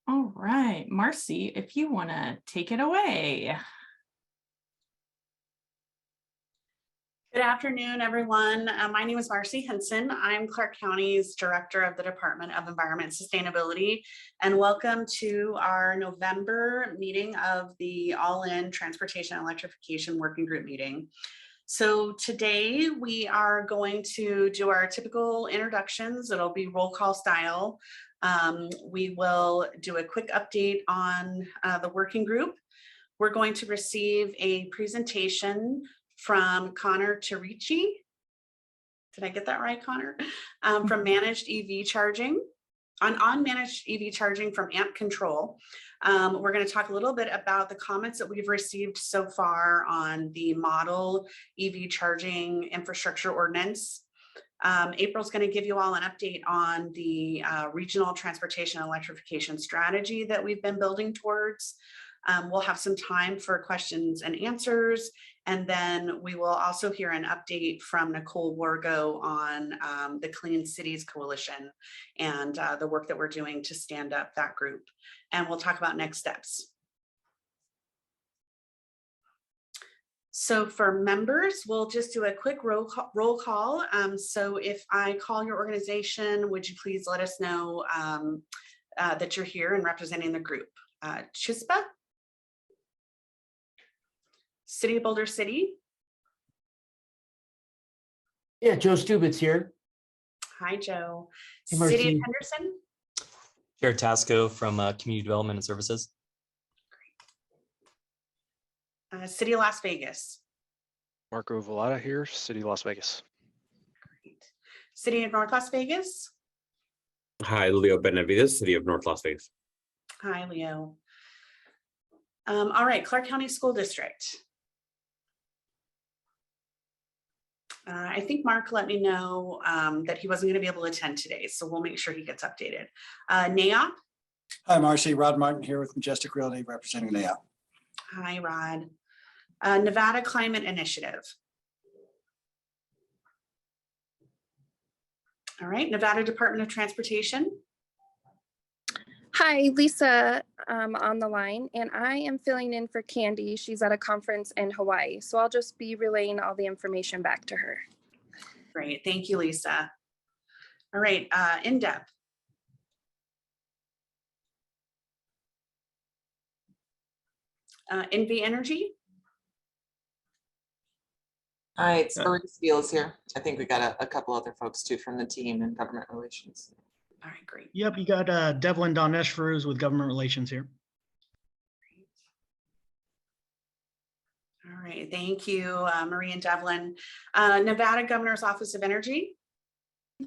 All right, Marci, if you want to take it away. Good afternoon, everyone. My name is Marci Henson. I'm Clark County's Director of the Department of Environment and Sustainability, and welcome to our November meeting of the All-In Transportation and Electrification Working Group meeting. So today we are going to do our typical introductions. It'll be roll call style. We will do a quick update on the working group. We're going to receive a presentation from Connor Tariche. Did I get that right, Connor? From managed EV charging, on managed EV charging from AmpControl. We're going to talk a little bit about the comments that we've received so far on the model EV charging infrastructure ordinance. April's going to give you all an update on the regional transportation and electrification strategy that we've been building towards. We'll have some time for questions and answers. And then we will also hear an update from Nicole Wargo on the Clean Cities Coalition and the work that we're doing to stand up that group. And we'll talk about next steps. So for members, we'll just do a quick roll call. So if I call your organization, would you please let us know that you're here and representing the group? Chispa? City of Boulder City. Yeah, Joe Stubitz here. Hi, Joe. Hey, City of Marci. Henderson. Jared Tasco from Community Development and Services. City of Las Vegas. Marco Vallada here, City of Las Vegas. Great. City of North Las Vegas. Hi, Leo Benavides, City of North Las Vegas. Hi, Leo. All right, Clark County School District. I think Mark let me know that he wasn't going to be able to attend today, so we'll make sure he gets updated. NAOP. Hi, Marci. Rod Martin here with Majestic Realty representing NAOP. Hi, Rod. Nevada Climate Initiative. All right, Nevada Department of Transportation. Hi, Lisa on the line, and I am filling in for Candy. She's at a conference in Hawaii, so I'll just be relaying all the information back to her. Great, thank you, Lisa. All right, in-depth. NV Energy. Hi, it's Marie Spiels here. I think we got a couple other folks too from the team in government relations. All right, great. Yep, you got Devlin Donesh with government relations here. All right, thank you, Marie and Devlin. Nevada Governor's Office of Energy.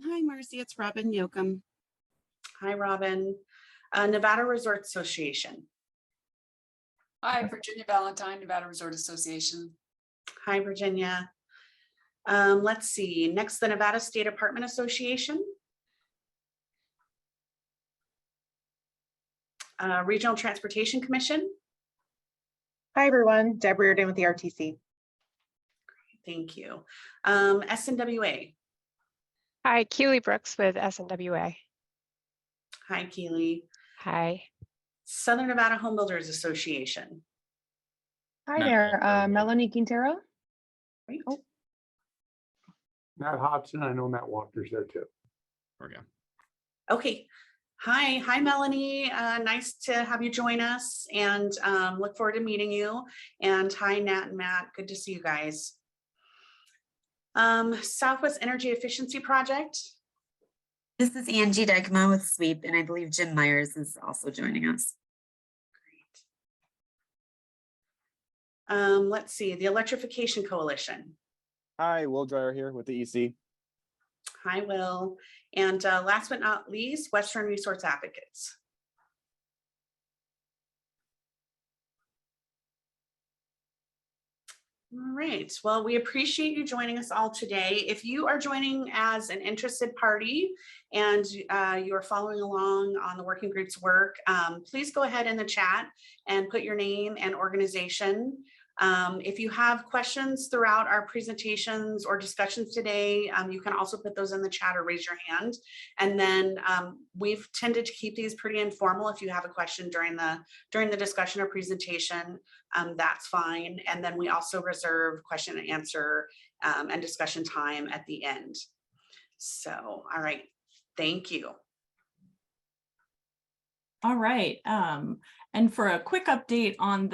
Hi, Marci, it's Robin Yoakum. Hi, Robin. Nevada Resort Association. Hi, Virginia Valentine, Nevada Resort Association. Hi, Virginia. Let's see, next, the Nevada State Apartment Association. Regional Transportation Commission. Hi, everyone. Deborah Reardon with the RTC. Thank you. SNWA. Hi, Keely Brooks with SNWA. Hi, Keely. Hi. Southern Nevada Home Builders Association. Hi there, Melanie Quintero. Great. Oh. Matt Hodson, I know Matt Walker's there too. There we go. Okay. Hi, Melanie. Nice to have you join us and look forward to meeting you. And hi, Nat and Matt. Good to see you guys. Southwest Energy Efficiency Project. This is Angie Dykema with SWEEP, and I believe Jim Myers is also joining us. Great. Let's see, the Electrification Coalition. Hi, Will Dreyer here with the EC. Hi, Will. And last but not least, Western Resource Advocates. All right, well, we appreciate you joining us all today. If you are joining as an interested party and you are following along on the working group's work, please go ahead in the chat and put your name and organization. If you have questions throughout our presentations or discussions today, you can also put those in the chat or raise your hand. And then we've tended to keep these pretty informal. If you have a question during the discussion or presentation, that's fine. And then we also reserve question and answer and discussion time at the end. So, all right, thank you. All right. And for a quick update on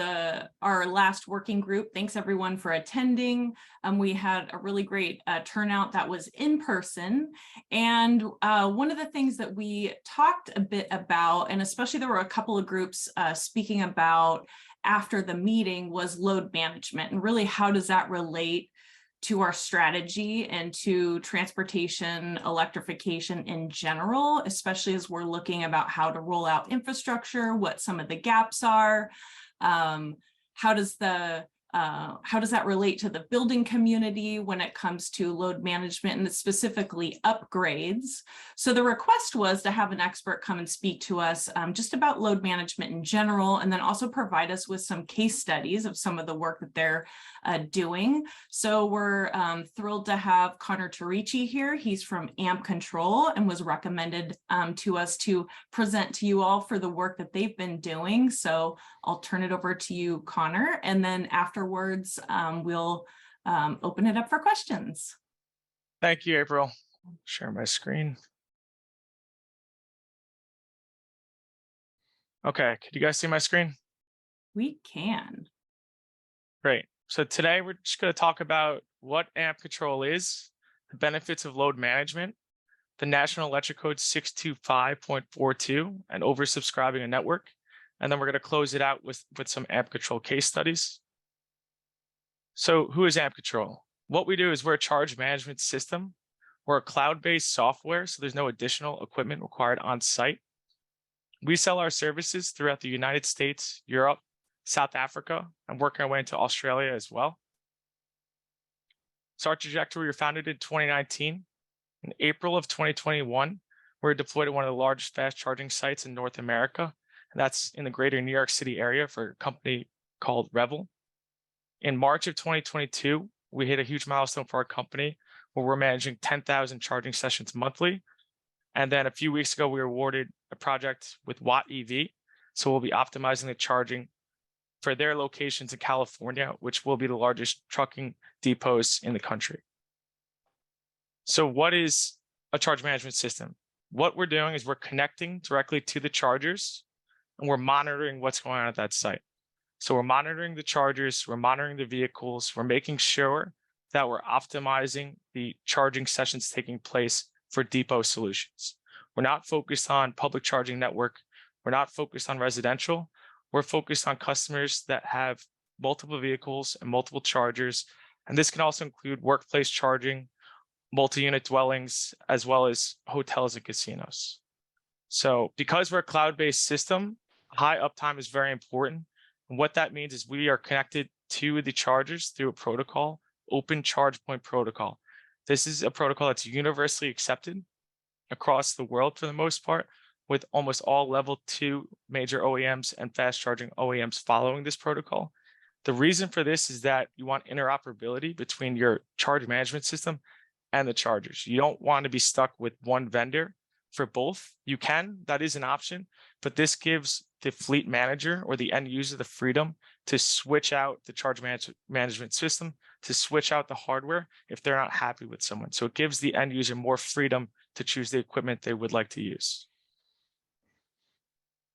our last working group, thanks everyone for attending. We had a really great turnout that was in person. And one of the things that we talked a bit about, and especially there were a couple of groups speaking about after the meeting, was load management, and really how does that relate to our strategy and to transportation electrification in general, especially as we're looking about how to roll out infrastructure, what some of the gaps are, how does that relate to the building community when it comes to load management and specifically upgrades. So the request was to have an expert come and speak to us just about load management in general, and then also provide us with some case studies of some of the work that they're doing. So we're thrilled to have Connor Tariche here. He's from AmpControl and was recommended to us to present to you all for the work that they've been doing. So I'll turn it over to you, Connor, and then afterwards we'll open it up for questions. Thank you, April. Share my screen. Okay, can you guys see my screen? We can. Great. So today we're just going to talk about what AmpControl is, the benefits of load management, the National Electric Code 625.42, and oversubscribing a network. And then we're going to close it out with some AmpControl case studies. So who is AmpControl? What we do is we're a charge management system. We're a cloud-based software, so there's no additional equipment required on site. We sell our services throughout the United States, Europe, South Africa, and working our way into Australia as well. So our trajectory, we were founded in 2019. In April of 2021, we were deployed at one of the largest fast charging sites in North America. And that's in the greater New York City area for a company called Revel. In March of 2022, we hit a huge milestone for our company where we're managing 10,000 charging sessions monthly. And then a few weeks ago, we were awarded a project with Watt EV. So we'll be optimizing the charging for their locations in California, which will be the largest trucking depots in the country. So what is a charge management system? What we're doing is we're connecting directly to the chargers and we're monitoring what's going on at that site. So we're monitoring the chargers, we're monitoring the vehicles, we're making sure that we're optimizing the charging sessions taking place for depot solutions. We're not focused on public charging network. We're not focused on residential. We're focused on customers that have multiple vehicles and multiple chargers. And this can also include workplace charging, multi-unit dwellings, as well as hotels and casinos. So because we're a cloud-based system, high uptime is very important. And what that means is we are connected to the chargers through a protocol, Open Charge Point Protocol. This is a protocol that's universally accepted across the world for the most part, with almost all level 2 major OEMs and fast charging OEMs following this protocol. The reason for this is that you want interoperability between your charge management system and the chargers. You don't want to be stuck with one vendor for both. You can, that is an option, but this gives the fleet manager or the end user the freedom to switch out the charge management system, to switch out the hardware if they're not happy with someone. So it gives the end user more freedom to choose the equipment they would like to use.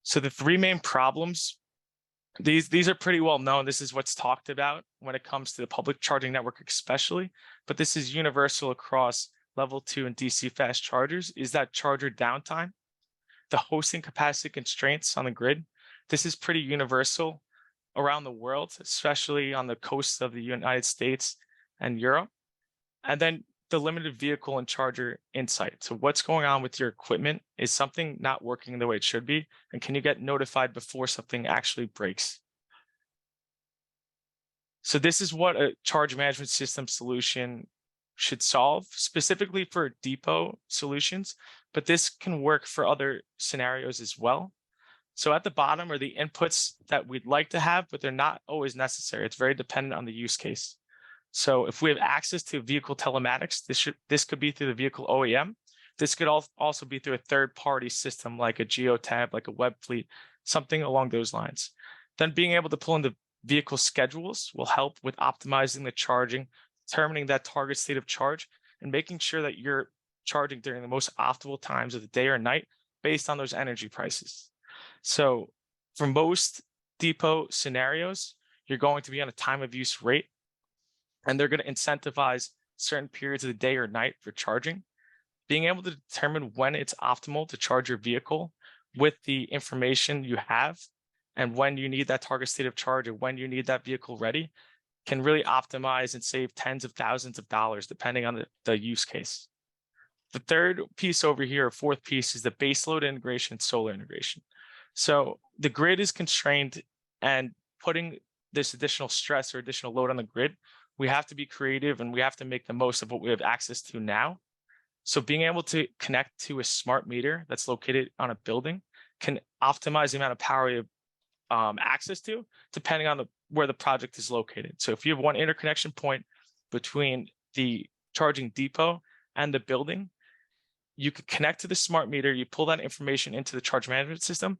So the three main problems, these are pretty well known. This is what's talked about when it comes to the public charging network especially, but this is universal across level 2 and DC fast chargers, is that charger downtime, the hosting capacity constraints on the grid. This is pretty universal around the world, especially on the coast of the United States and Europe. And then the limited vehicle and charger insight. So what's going on with your equipment? Is something not working the way it should be? And can you get notified before something actually breaks? So this is what a charge management system solution should solve, specifically for depot solutions, but this can work for other scenarios as well. So at the bottom are the inputs that we'd like to have, but they're not always necessary. It's very dependent on the use case. So if we have access to vehicle telematics, this could be through the vehicle OEM. This could also be through a third-party system like a Geotab, like a Webfleet, something along those lines. Then being able to pull in the vehicle schedules will help with optimizing the charging, determining that target state of charge, and making sure that you're charging during the most optimal times of the day or night based on those energy prices. So for most depot scenarios, you're going to be on a time of use rate, and they're going to incentivize certain periods of the day or night for charging. Being able to determine when it's optimal to charge your vehicle with the information you have and when you need that target state of charge and when you need that vehicle ready can really optimize and save tens of thousands of dollars depending on the use case. The third piece over here, or fourth piece, is the baseload integration and solar integration. So the grid is constrained, and putting this additional stress or additional load on the grid, we have to be creative and we have to make the most of what we have access to now. So being able to connect to a smart meter that's located on a building can optimize the amount of power you have access to, depending on where the project is located. So if you have one interconnection point between the charging depot and the building, you could connect to the smart meter, you pull that information into the charge management system,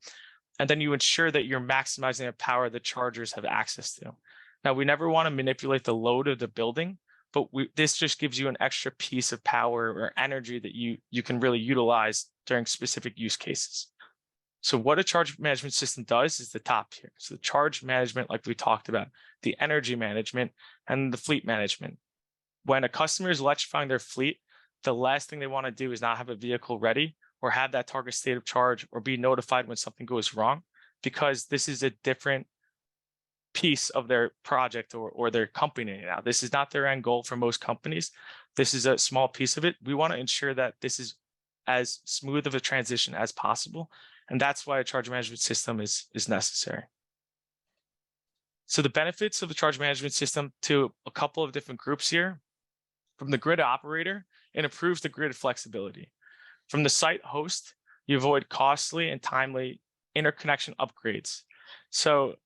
and then you ensure that you're maximizing the power the chargers have access to. Now, we never want to manipulate the load of the building, but this just gives you an extra piece of power or energy that you can really utilize during specific use cases. So what a charge management system does is the top here. So the charge management, like we talked about, the energy management, and the fleet management. When a customer is electrifying their fleet, the last thing they want to do is not have a vehicle ready or have that target state of charge or be notified when something goes wrong, because this is a different piece of their project or their company now. This is not their end goal for most companies. This is a small piece of it. We want to ensure that this is as smooth of a transition as possible. And that's why a charge management system is necessary. So the benefits of the charge management system to a couple of different groups here. From the grid operator, it improves the grid flexibility. From the site host, you avoid costly and timely interconnection upgrades. So,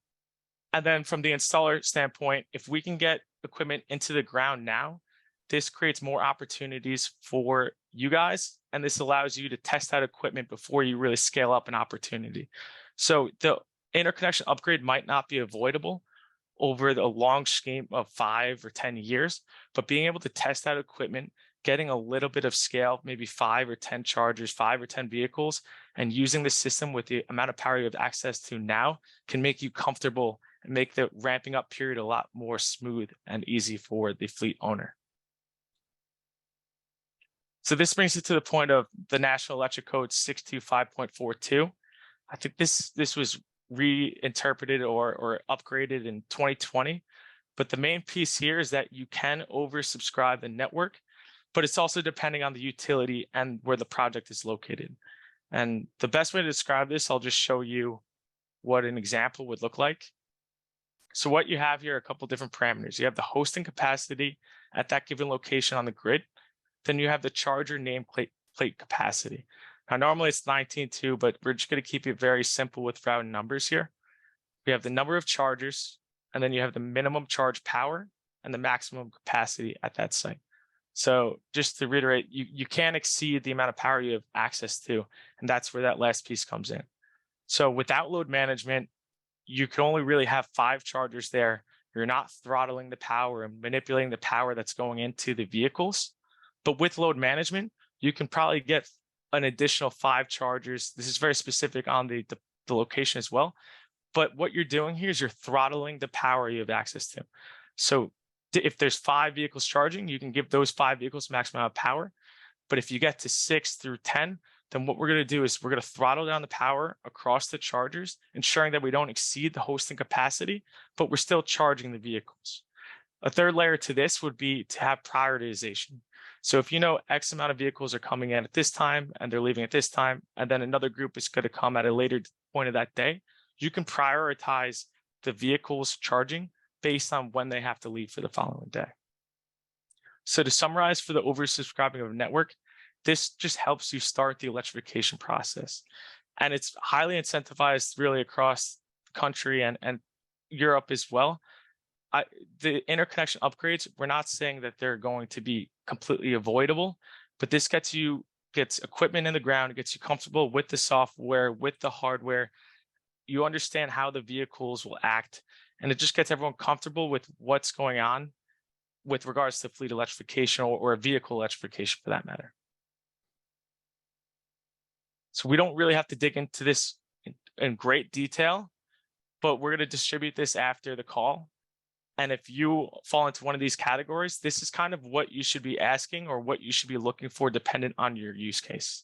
and then from the installer standpoint, if we can get equipment into the ground now, this creates more opportunities for you guys, and this allows you to test out equipment before you really scale up an opportunity. So the interconnection upgrade might not be avoidable over the long scheme of 5 or 10 years, but being able to test out equipment, getting a little bit of scale, maybe 5 or 10 chargers, 5 or 10 vehicles, and using the system with the amount of power you have access to now can make you comfortable and make the ramping up period a lot more smooth and easy for the fleet owner. So this brings it to the point of the National Electric Code 625.42. I think this was reinterpreted or upgraded in 2020. But the main piece here is that you can oversubscribe the network, but it's also depending on the utility and where the project is located. And the best way to describe this, I'll just show you what an example would look like. So what you have here are a couple different parameters. You have the hosting capacity at that given location on the grid. Then you have the charger nameplate capacity. Now, normally it's 19.2, but we're just going to keep it very simple with round numbers here. We have the number of chargers, and then you have the minimum charge power and the maximum capacity at that site. So just to reiterate, you can't exceed the amount of power you have access to, and that's where that last piece comes in. So without load management, you can only really have 5 chargers there. You're not throttling the power and manipulating the power that's going into the vehicles. But with load management, you can probably get an additional 5 chargers. This is very specific on the location as well. But what you're doing here is you're throttling the power you have access to. So if there's 5 vehicles charging, you can give those 5 vehicles maximum amount of power. But if you get to 6 through 10, then what we're going to do is we're going to throttle down the power across the chargers, ensuring that we don't exceed the hosting capacity, but we're still charging the vehicles. A third layer to this would be to have prioritization. So if you know X amount of vehicles are coming in at this time and they're leaving at this time, and then another group is going to come at a later point of that day, you can prioritize the vehicles charging based on when they have to leave for the following day. So to summarize for the oversubscribing of a network, this just helps you start the electrification process. And it's highly incentivized really across the country and Europe as well. The interconnection upgrades, we're not saying that they're going to be completely avoidable, but this gets equipment in the ground, gets you comfortable with the software, with the hardware. You understand how the vehicles will act, and it just gets everyone comfortable with what's going on with regards to fleet electrification or vehicle electrification for that matter. So we don't really have to dig into this in great detail, but we're going to distribute this after the call. And if you fall into one of these categories, this is kind of what you should be asking or what you should be looking for dependent on your use case.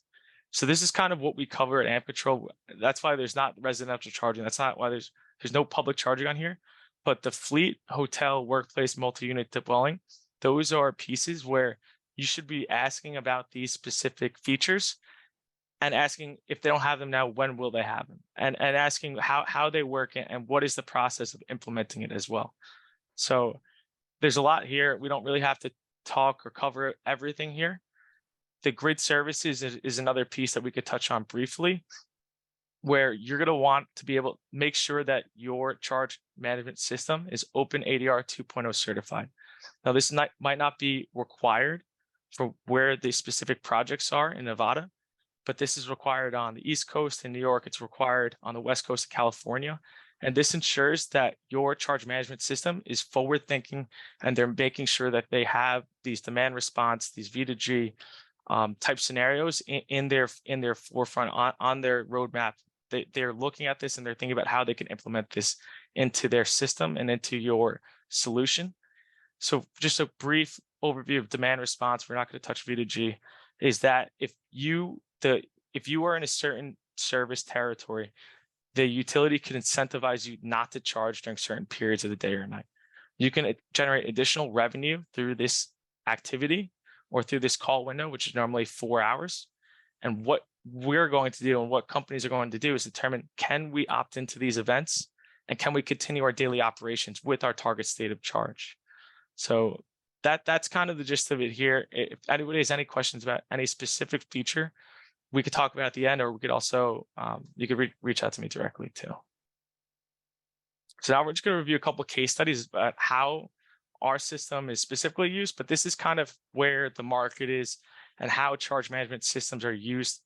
So this is kind of what we cover at AmpControl. That's why there's not residential charging. That's not why there's no public charging on here. But the fleet, hotel, workplace, multi-unit dwelling, those are pieces where you should be asking about these specific features and asking if they don't have them now, when will they have them? And asking how they work and what is the process of implementing it as well. So there's a lot here. We don't really have to talk or cover everything here. The grid services is another piece that we could touch on briefly, where you're going to want to be able to make sure that your charge management system is Open ADR 2.0 certified. Now, this might not be required for where the specific projects are in Nevada, but this is required on the East Coast in New York. It's required on the West Coast of California. And this ensures that your charge management system is forward thinking, and they're making sure that they have these demand response, these V2G type scenarios in their forefront on their roadmap. They're looking at this and they're thinking about how they can implement this into their system and into your solution. So just a brief overview of demand response, we're not going to touch V2G, is that if you are in a certain service territory, the utility can incentivize you not to charge during certain periods of the day or night. You can generate additional revenue through this activity or through this call window, which is normally 4 hours. And what we're going to do and what companies are going to do is determine, can we opt into these events and can we continue our daily operations with our target state of charge? So that's kind of the gist of it here. If anybody has any questions about any specific feature, we could talk about at the end, or we could also, you could reach out to me directly too. So now we're just going to review a couple of case studies about how our system is specifically used, but this is kind of where the market is and how charge management systems are used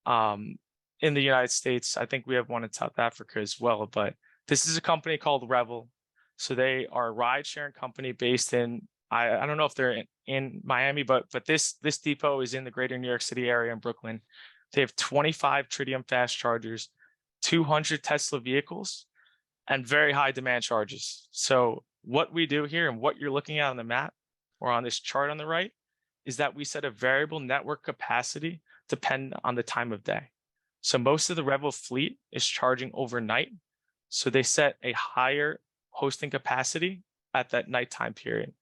in the United States. I think we have one in South Africa as well, but this is a company called Revel. So they are a ride sharing company based in, I don't know if they're in Miami, but this depot is in the greater New York City area in Brooklyn. They have 25 Tritium fast chargers, 200 Tesla vehicles, and very high demand charges. So what we do here and what you're looking at on the map or on this chart on the right is that we set a variable network capacity depending on the time of day. So most of the Revel fleet is charging overnight. So they set a higher hosting capacity at that nighttime period.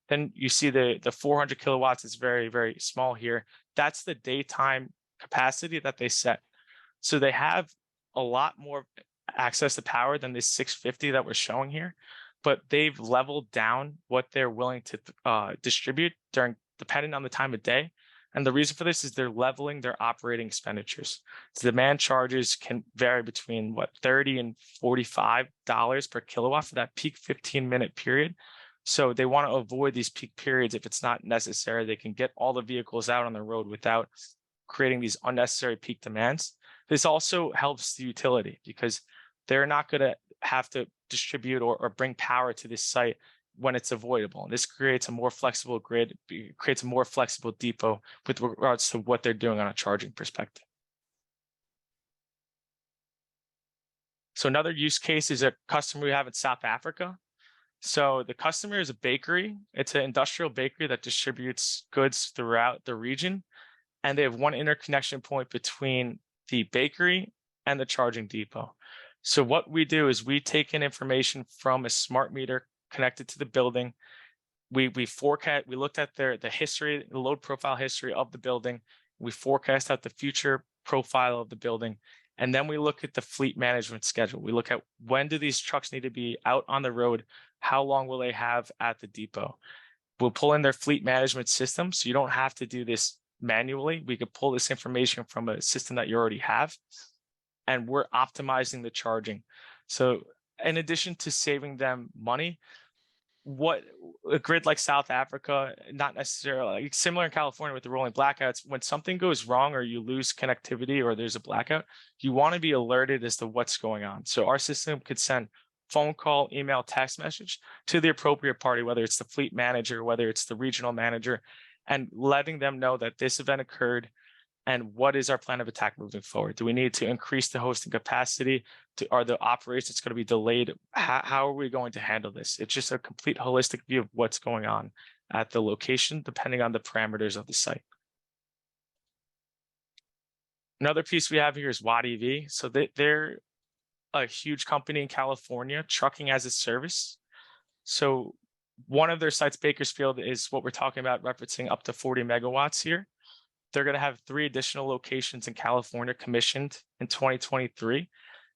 Then you see the 400 kilowatts is very, very small here. That's the daytime capacity that they set. So they have a lot more access to power than this 650 that we're showing here, but they've leveled down what they're willing to distribute depending on the time of day. And the reason for this is they're leveling their operating expenditures. So demand charges can vary between $30 and $45 per kilowatt for that peak 15-minute period. So they want to avoid these peak periods if it's not necessary. They can get all the vehicles out on the road without creating these unnecessary peak demands. This also helps the utility because they're not going to have to distribute or bring power to this site when it's avoidable. And this creates a more flexible grid, creates a more flexible depot with regards to what they're doing on a charging perspective. So another use case is a customer we have in South Africa. So the customer is a bakery. It's an industrial bakery that distributes goods throughout the region. And they have one interconnection point between the bakery and the charging depot. So what we do is we take in information from a smart meter connected to the building. We looked at the history, the load profile history of the building. We forecast out the future profile of the building. And then we look at the fleet management schedule. We look at when do these trucks need to be out on the road? How long will they have at the depot? We'll pull in their fleet management system. So you don't have to do this manually. We could pull this information from a system that you already have. and we're optimizing the charging. So in addition to saving them money, what a grid like South Africa, not necessarily like similar in California with the rolling blackouts, when something goes wrong or you lose connectivity or there's a blackout, you want to be alerted as to what's going on. So our system could send phone call, email, text message to the appropriate party, whether it's the fleet manager, whether it's the regional manager, and letting them know that this event occurred and what is our plan of attack moving forward. Do we need to increase the hosting capacity? Are the operations going to be delayed? How are we going to handle this? It's just a complete holistic view of what's going on at the location, depending on the parameters of the site. Another piece we have here is Watt EV. So they're a huge company in California, trucking as a service. So one of their sites, Bakersfield, is what we're talking about, referencing up to 40 megawatts here. They're going to have 3 additional locations in California commissioned in 2023,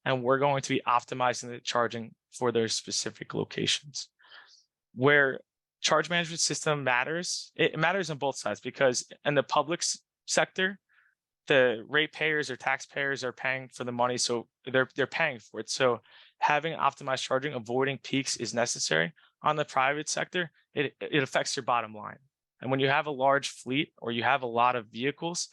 and we're going to be optimizing the charging for their specific locations. Where charge management system matters, it matters on both sides, because in the public sector, the ratepayers or taxpayers are paying for the money, so they're paying for it. So having optimized charging, avoiding peaks is necessary. On the private sector, it affects your bottom line. And when you have a large fleet or you have a lot of vehicles,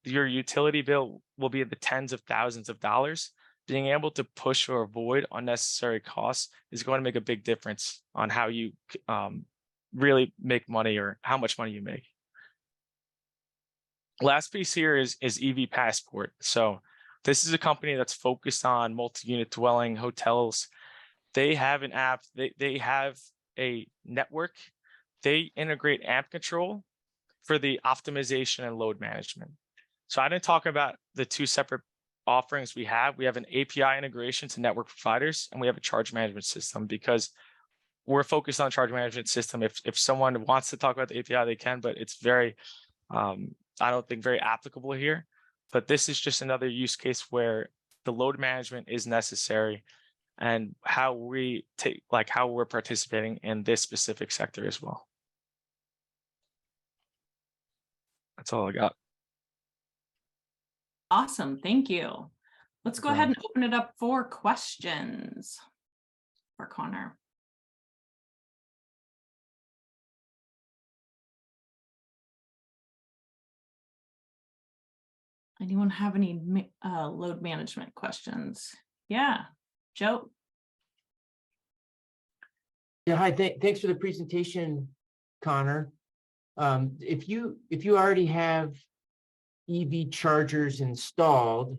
your utility bill will be in the tens of thousands of dollars. Being able to push or avoid unnecessary costs is going to make a big difference on how you really make money or how much money you make. Last piece here is EV Passport. So this is a company that's focused on multi-unit dwelling hotels. They have an app, they have a network. They integrate AmpControl for the optimization and load management. So I didn't talk about the 2 separate offerings we have. We have an API integration to network providers, and we have a charge management system, because we're focused on charge management system. If someone wants to talk about the API, they can, but it's very, I don't think very applicable here. But this is just another use case where the load management is necessary, and how we take, like how we're participating in this specific sector as well. That's all I got. Awesome, thank you. Let's go ahead and open it up for questions for Connor. Anyone have any load management questions? Yeah, Joe. Yeah, hi, thanks for the presentation, Connor. If you already have EV chargers installed,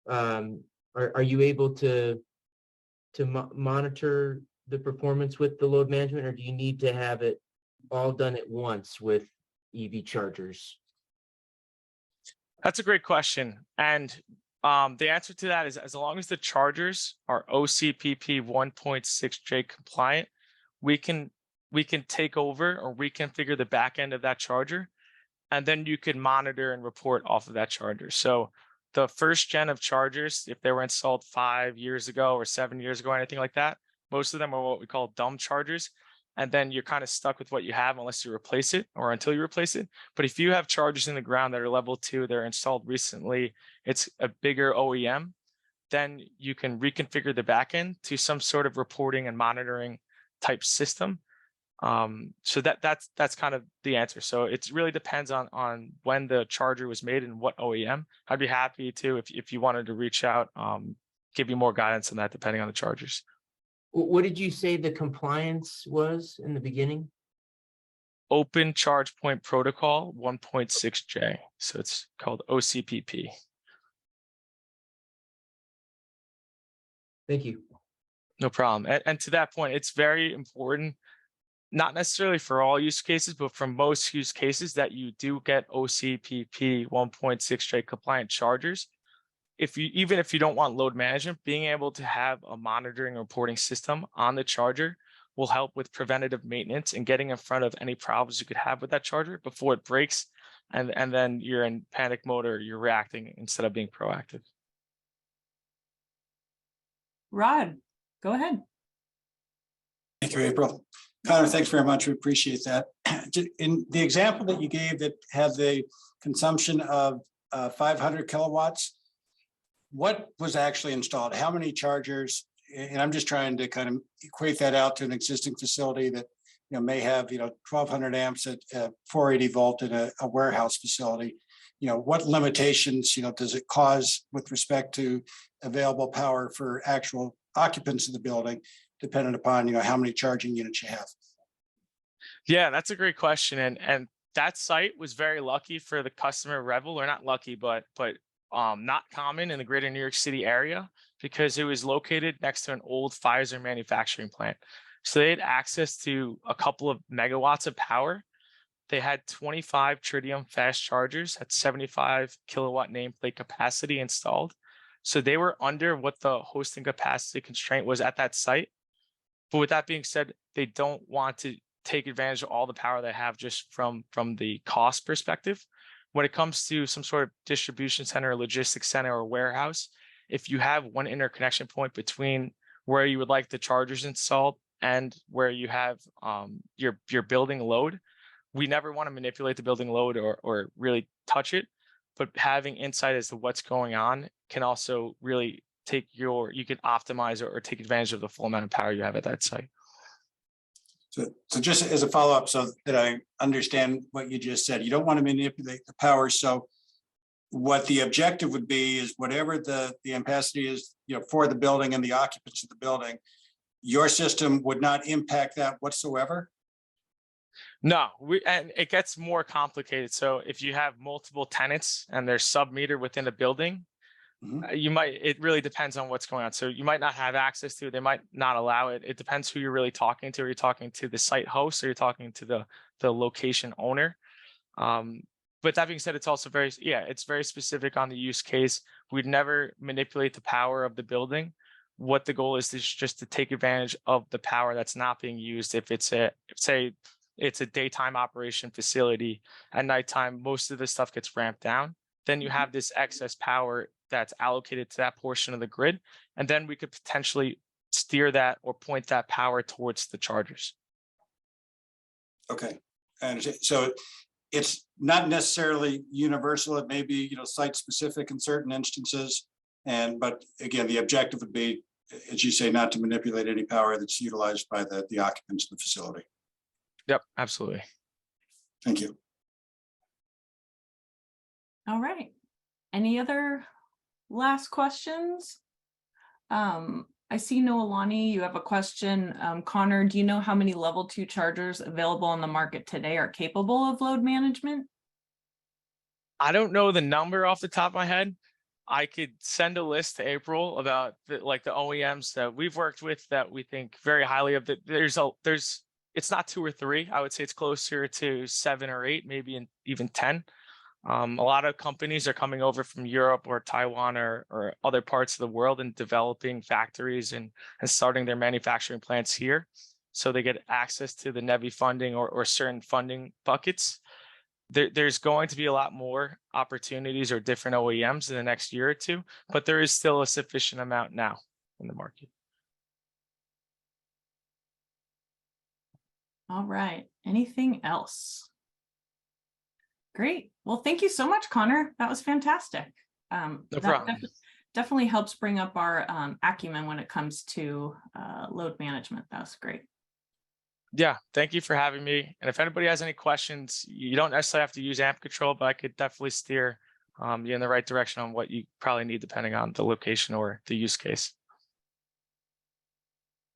are you able to monitor the performance with the load management, or do you need to have it all done at once with EV chargers? That's a great question. And the answer to that is, as long as the chargers are OCPP 1.6J compliant, we can take over or reconfigure the back end of that charger, and then you can monitor and report off of that charger. So the first gen of chargers, if they were installed 5 years ago or 7 years ago, or anything like that, most of them are what we call dumb chargers. And then you're kind of stuck with what you have unless you replace it or until you replace it. But if you have chargers in the ground that are level 2, they're installed recently, it's a bigger OEM, then you can reconfigure the backend to some sort of reporting and monitoring type system. So that's kind of the answer. So it really depends on when the charger was made and what OEM. I'd be happy to, if you wanted to reach out, give you more guidance on that depending on the chargers. What did you say the compliance was in the beginning? Open Charge Point Protocol 1.6J. So it's called OCPP. Thank you. No problem. And to that point, it's very important, not necessarily for all use cases, but for most use cases, that you do get OCPP 1.6J compliant chargers. Even if you don't want load management, being able to have a monitoring and reporting system on the charger will help with preventative maintenance and getting in front of any problems you could have with that charger before it breaks, and then you're in panic mode or you're reacting instead of being proactive. Rod, go ahead. Thank you, April. Connor, thanks very much. We appreciate that. In the example that you gave that had the consumption of 500 kilowatts, what was actually installed? How many chargers? And I'm just trying to kind of equate that out to an existing facility that, may have, 1200 amps at 480 volt in a warehouse facility. What limitations, does it cause with respect to available power for actual occupants of the building, dependent upon, how many charging units you have? Yeah, that's a great question. And that site was very lucky for the customer Revel, or not lucky, but not common in the greater New York City area, because it was located next to an old Pfizer manufacturing plant. So they had access to a couple of megawatts of power. They had 25 Tritium fast chargers at 75 kilowatt nameplate capacity installed. So they were under what the hosting capacity constraint was at that site. But with that being said, they don't want to take advantage of all the power they have just from the cost perspective. When it comes to some sort of distribution center, or logistics center, or warehouse, if you have one interconnection point between where you would like the chargers installed and where you have your building load, we never want to manipulate the building load or really touch it. But having insight as to what's going on can also really you can optimize or take advantage of the full amount of power you have at that site. So just as a follow-up, so that I understand what you just said, you don't want to manipulate the power. So what the objective would be is whatever the ampacity is, for the building and the occupants of the building, your system would not impact that whatsoever? No, and it gets more complicated. So if you have multiple tenants and they're sub-metered within a building, it really depends on what's going on. So you might not have access to it. They might not allow it. It depends who you're really talking to. Are you talking to the site host, or you're talking to the location owner? But that being said, it's also it's very specific on the use case. We'd never manipulate the power of the building. What the goal is just to take advantage of the power that's not being used. If it's it's a daytime operation facility, at nighttime, most of the stuff gets ramped down. Then you have this excess power that's allocated to that portion of the grid. And then we could potentially steer that or point that power towards the chargers. Okay. And so it's not necessarily universal. It may be, site specific in certain instances. But again, the objective would be, as you say, not to manipulate any power that's utilized by the occupants of the facility. Yep, absolutely. Thank you. All right. Any other last questions? I see Noelani, you have a question. Connor, do you know how many level 2 chargers available on the market today are capable of load management? I don't know the number off the top of my head. I could send a list to April about the OEMs that we've worked with that we think very highly of. It's not 2 or 3. I would say it's closer to 7 or 8, maybe even 10. A lot of companies are coming over from Europe or Taiwan or other parts of the world and developing factories and starting their manufacturing plants here. So they get access to the NEVI funding or certain funding buckets. There's going to be a lot more opportunities or different OEMs in the next year or two, but there is still a sufficient amount now in the market. All right. Anything else? Great. Well, thank you so much, Connor. That was fantastic. No problem. Definitely helps bring up our acumen when it comes to load management. That was great. Yeah, thank you for having me. And if anybody has any questions, you don't necessarily have to use AmpControl, but I could definitely steer you in the right direction on what you probably need depending on the location or the use case.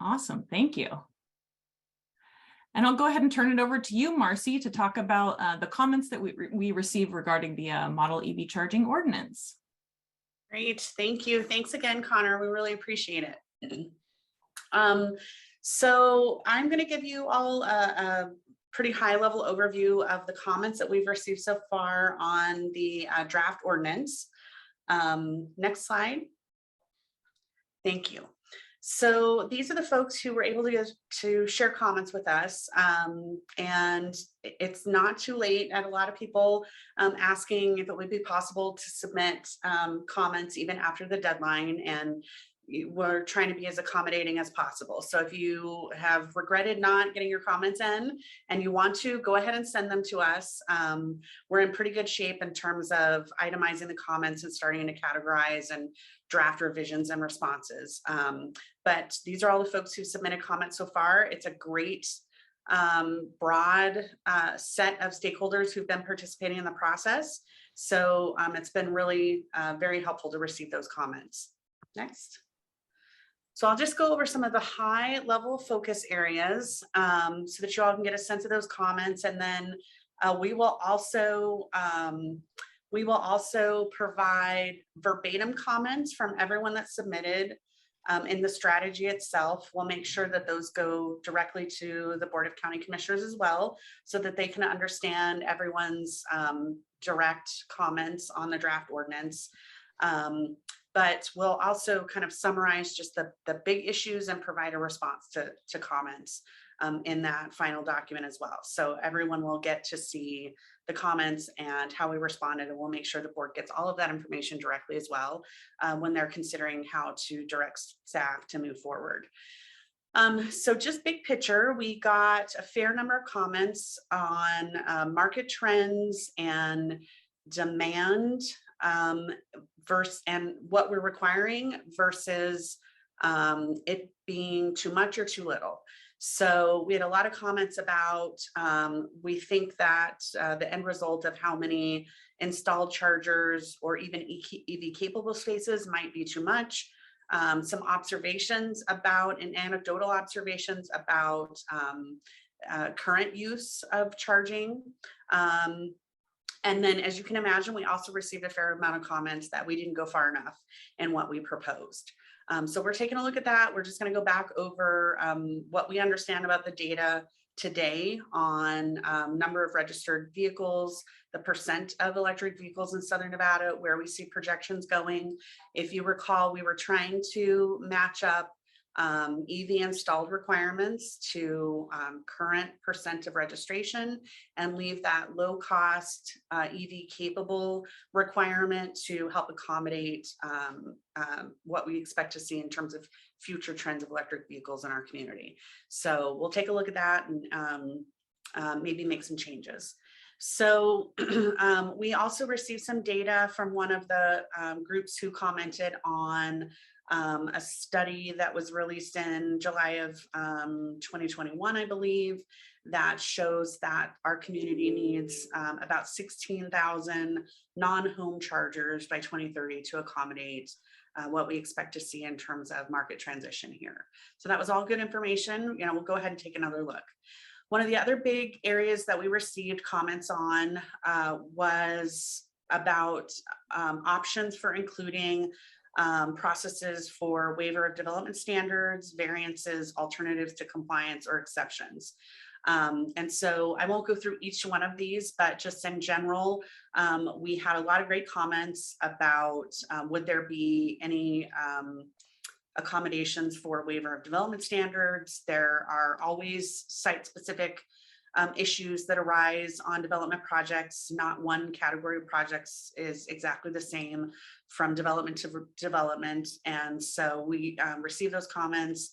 Awesome. Thank you. And I'll go ahead and turn it over to you, Marci, to talk about the comments that we received regarding the model EV charging ordinance. Great. Thank you. Thanks again, Connor. We really appreciate it. So I'm going to give you all a pretty high level overview of the comments that we've received so far on the draft ordinance. Next slide. Thank you. So these are the folks who were able to share comments with us, and it's not too late. I had a lot of people asking if it would be possible to submit comments even after the deadline, and we're trying to be as accommodating as possible. So if you have regretted not getting your comments in and you want to, go ahead and send them to us. We're in pretty good shape in terms of itemizing the comments and starting to categorize and draft revisions and responses. But these are all the folks who submitted comments so far. It's a great broad set of stakeholders who've been participating in the process. So it's been really very helpful to receive those comments. Next. So I'll just go over some of the high level focus areas so that you all can get a sense of those comments. And then we will also provide verbatim comments from everyone that submitted in the strategy itself. We'll make sure that those go directly to the Board of County Commissioners as well, so that they can understand everyone's direct comments on the draft ordinance. But we'll also kind of summarize just the big issues and provide a response to comments in that final document as well. So everyone will get to see the comments and how we responded, and we'll make sure the board gets all of that information directly as well when they're considering how to direct staff to move forward. So just big picture, we got a fair number of comments on market trends and demand versus and what we're requiring versus it being too much or too little. So we had a lot of comments about we think that the end result of how many installed chargers or even EV capable spaces might be too much. Some observations about and anecdotal observations about current use of charging. And then, as you can imagine, we also received a fair amount of comments that we didn't go far enough in what we proposed. So we're taking a look at that. We're just going to go back over what we understand about the data today on number of registered vehicles, the percent of electric vehicles in Southern Nevada, where we see projections going. If you recall, we were trying to match up EV installed requirements to current percent of registration and leave that low cost EV capable requirement to help accommodate what we expect to see in terms of future trends of electric vehicles in our community. So we'll take a look at that and maybe make some changes. So we also received some data from one of the groups who commented on a study that was released in July of 2021, I believe, that shows that our community needs about 16,000 non-home chargers by 2030 to accommodate what we expect to see in terms of market transition here. So that was all good information. You know, we'll go ahead and take another look. One of the other big areas that we received comments on was about options for including processes for waiver of development standards, variances, alternatives to compliance, or exceptions. And so I won't go through each one of these, but just in general, we had a lot of great comments about would there be any accommodations for waiver of development standards. There are always site-specific issues that arise on development projects. Not one category of projects is exactly the same from development to development. And so we received those comments.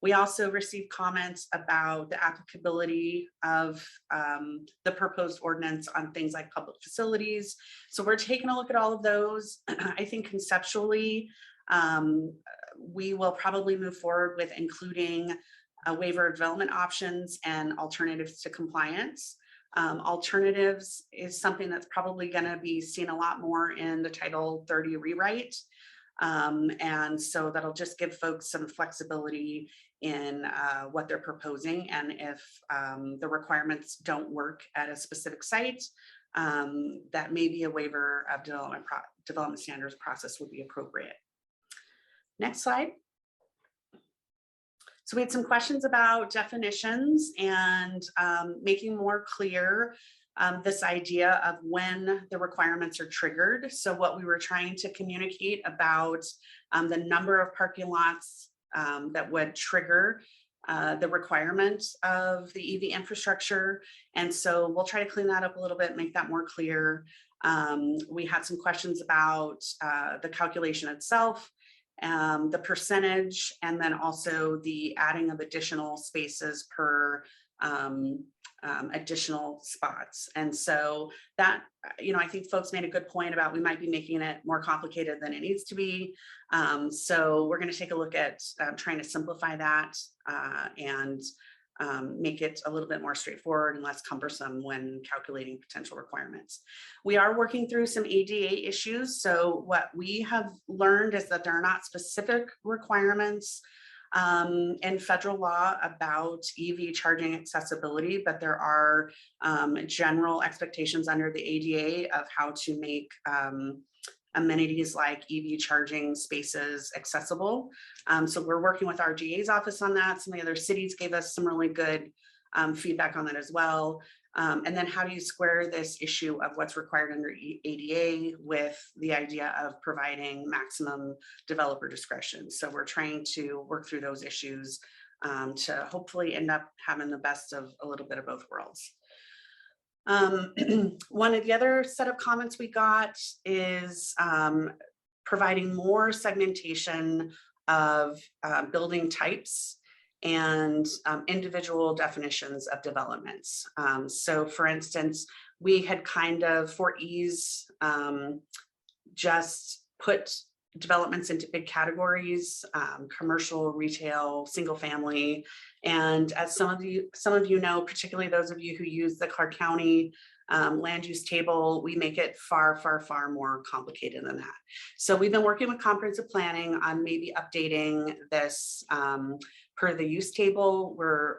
We also received comments about the applicability of the proposed ordinance on things like public facilities. So we're taking a look at all of those. I think conceptually, we will probably move forward with including a waiver of development options and alternatives to compliance. Alternatives is something that's probably going to be seen a lot more in the Title 30 rewrite. And so that'll just give folks some flexibility in what they're proposing. And if the requirements don't work at a specific site, that maybe a waiver of development standards process would be appropriate. Next slide. So we had some questions about definitions and making more clear this idea of when the requirements are triggered. So what we were trying to communicate about the number of parking lots that would trigger the requirement of the EV infrastructure. And so we'll try to clean that up a little bit, make that more clear. We had some questions about the calculation itself the percentage, and then also the adding of additional spaces per additional spots. And so that, I think folks made a good point about we might be making it more complicated than it needs to be. So we're going to take a look at trying to simplify that and make it a little bit more straightforward and less cumbersome when calculating potential requirements. We are working through some ADA issues. So what we have learned is that there are not specific requirements in federal law about EV charging accessibility, but there are general expectations under the ADA of how to make amenities like EV charging spaces accessible. So we're working with our GA's office on that. Some of the other cities gave us some really good feedback on that as well. And then how do you square this issue of what's required under ADA with the idea of providing maximum developer discretion? So we're trying to work through those issues to hopefully end up having the best of a little bit of both worlds. One of the other set of comments we got is providing more segmentation of building types and individual definitions of developments. So for instance, we had kind of, for ease, just put developments into big categories, commercial, retail, single family. And as some of you know, particularly those of you who use the Clark County land use table, we make it far, far, far more complicated than that. So we've been working with comprehensive planning on maybe updating this per the use table. We're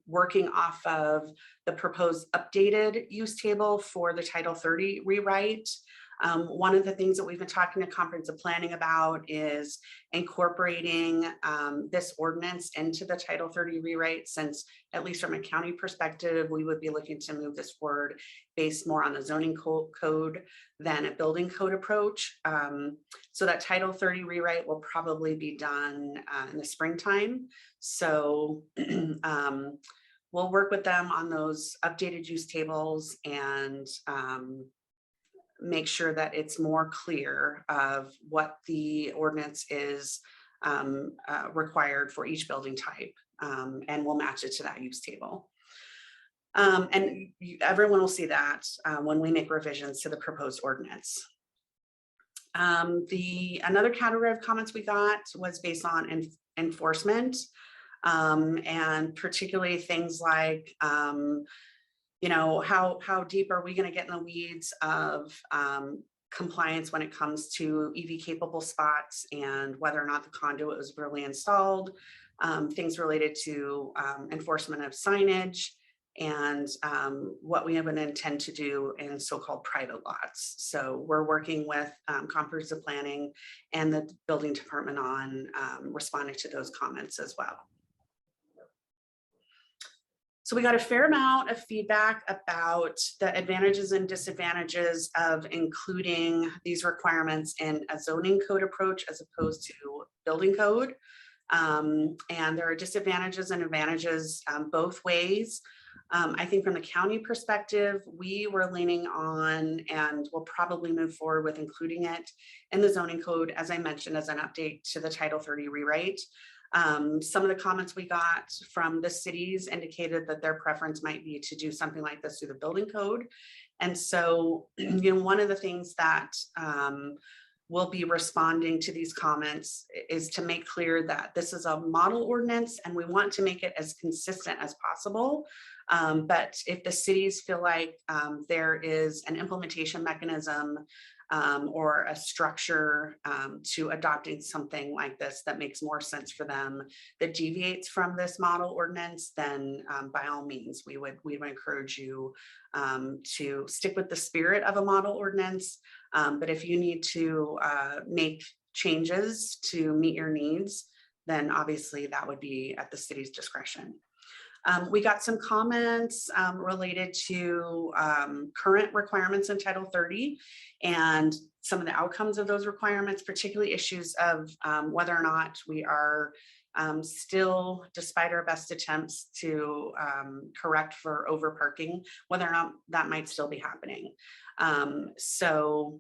working off of the proposed updated use table for the Title 30 rewrite. One of the things that we've been talking to comprehensive planning about is incorporating this ordinance into the Title 30 rewrite, since at least from a county perspective, we would be looking to move this forward based more on the zoning code than a building code approach. So that Title 30 rewrite will probably be done in the springtime. So we'll work with them on those updated use tables and make sure that it's more clear of what the ordinance is required for each building type, and we'll match it to that use table. And everyone will see that when we make revisions to the proposed ordinance. Another category of comments we got was based on enforcement, and particularly things like how deep are we going to get in the weeds of compliance when it comes to EV capable spots and whether or not the conduit was really installed, things related to enforcement of signage, and what we even intend to do in so-called private lots. So we're working with comprehensive planning and the building department on responding to those comments as well. So we got a fair amount of feedback about the advantages and disadvantages of including these requirements in a zoning code approach as opposed to building code. And there are disadvantages and advantages both ways. I think from the county perspective, we were leaning on and will probably move forward with including it in the zoning code, as I mentioned, as an update to the Title 30 rewrite. Some of the comments we got from the cities indicated that their preference might be to do something like this through the building code. And so, one of the things that we'll be responding to these comments is to make clear that this is a model ordinance and we want to make it as consistent as possible. But if the cities feel like there is an implementation mechanism or a structure to adopting something like this that makes more sense for them, that deviates from this model ordinance, then by all means, we would encourage you to stick with the spirit of a model ordinance. But if you need to make changes to meet your needs, then obviously that would be at the city's discretion. We got some comments related to current requirements in Title 30 and some of the outcomes of those requirements, particularly issues of whether or not we are still, despite our best attempts to correct for over parking, whether or not that might still be happening. So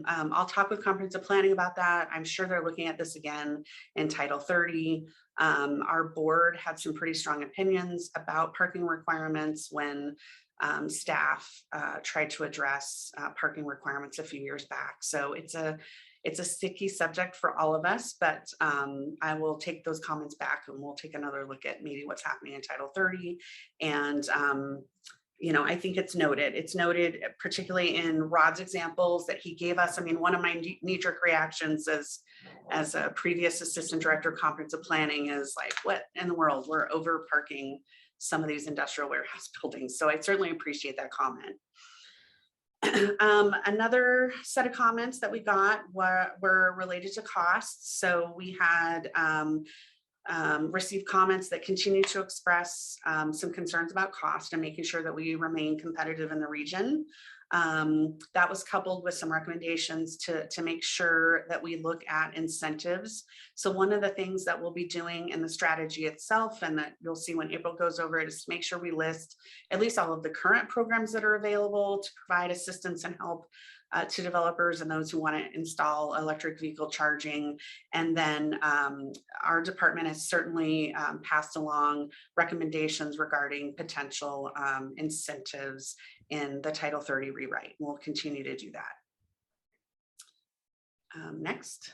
I'll talk with comprehensive planning about that. I'm sure they're looking at this again in Title 30. Our board had some pretty strong opinions about parking requirements when staff tried to address parking requirements a few years back. So it's a sticky subject for all of us, but I will take those comments back and we'll take another look at maybe what's happening in Title 30. And you know, I think it's noted particularly in Rod's examples that he gave us. I mean, one of my knee-jerk reactions as a previous assistant director of comprehensive planning is like, what in the world, we're over parking some of these industrial warehouse buildings. So I certainly appreciate that comment. Another set of comments that we got were related to costs. So we had received comments that continue to express some concerns about cost and making sure that we remain competitive in the region. That was coupled with some recommendations to make sure that we look at incentives. So one of the things that we'll be doing in the strategy itself, and that you'll see when April goes over it, is to make sure we list at least all of the current programs that are available to provide assistance and help to developers and those who want to install electric vehicle charging. And then our department has certainly passed along recommendations regarding potential incentives in the Title 30 rewrite. We'll continue to do that. Next.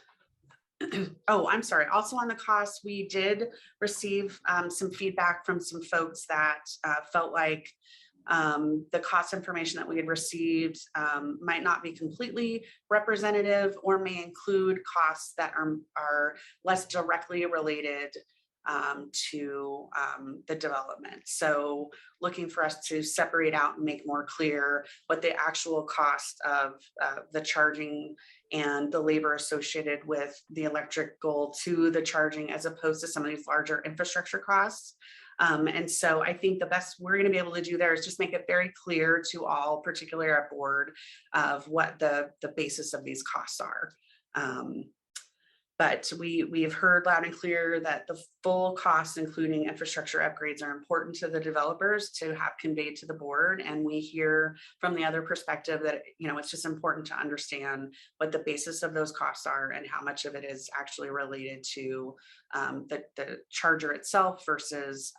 Oh, I'm sorry. Also on the cost, we did receive some feedback from some folks that felt like the cost information that we had received might not be completely representative or may include costs that are less directly related to the development. So looking for us to separate out and make more clear what the actual cost of the charging and the labor associated with the electrical to the charging, as opposed to some of these larger infrastructure costs. And so I think the best we're going to be able to do there is just make it very clear to all, particularly our board, of what the basis of these costs are. But we've heard loud and clear that the full costs, including infrastructure upgrades, are important to the developers to have conveyed to the board. And we hear from the other perspective that, you know, it's just important to understand what the basis of those costs are and how much of it is actually related to the charger itself versus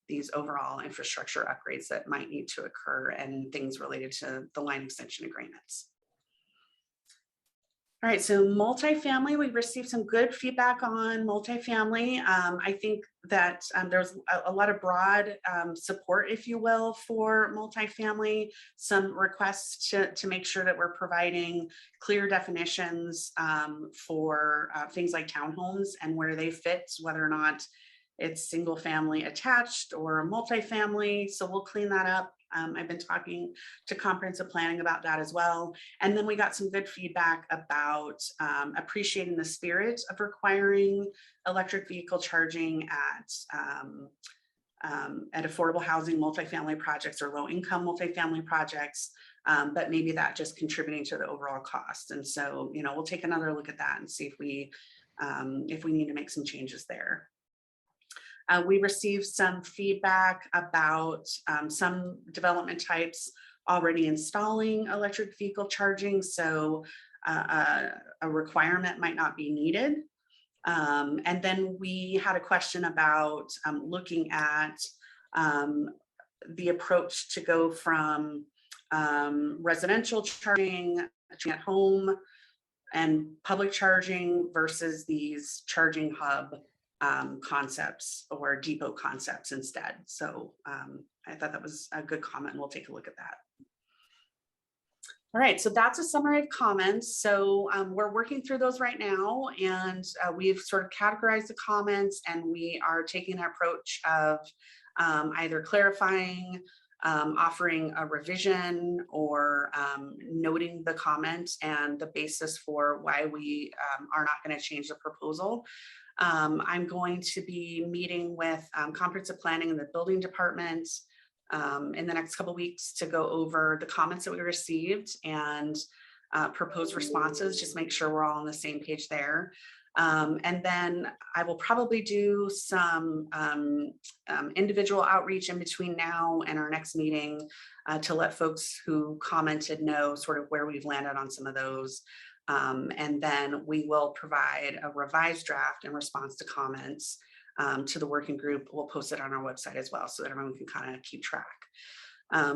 these overall infrastructure upgrades that might need to occur and things related to the line extension agreements. All right, so multifamily, we received some good feedback on multifamily. I think that there's a lot of broad support, if you will, for multifamily, some requests to make sure that we're providing clear definitions for things like townhomes and where they fit, whether or not it's single family attached or multifamily. So we'll clean that up. I've been talking to comprehensive planning about that as well. And then we got some good feedback about appreciating the spirit of requiring electric vehicle charging at affordable housing multifamily projects or low income multifamily projects, but maybe that just contributing to the overall cost. And so, you know, we'll take another look at that and see if we need to make some changes there. We received some feedback about some development types already installing electric vehicle charging, so a requirement might not be needed. And then we had a question about looking at the approach to go from residential charging at home and public charging versus these charging hub concepts or depot concepts instead. So I thought that was a good comment, and we'll take a look at that. All right, so that's a summary of comments. So we're working through those right now, and we've sort of categorized the comments, and we are taking an approach of either clarifying, offering a revision, or noting the comment and the basis for why we are not going to change the proposal. I'm going to be meeting with comprehensive planning in the building department in the next couple of weeks to go over the comments that we received and propose responses, just make sure we're all on the same page there. And then I will probably do some individual outreach in between now and our next meeting to let folks who commented know sort of where we've landed on some of those. And then we will provide a revised draft in response to comments to the working group. We'll post it on our website as well so that everyone can kind of keep track.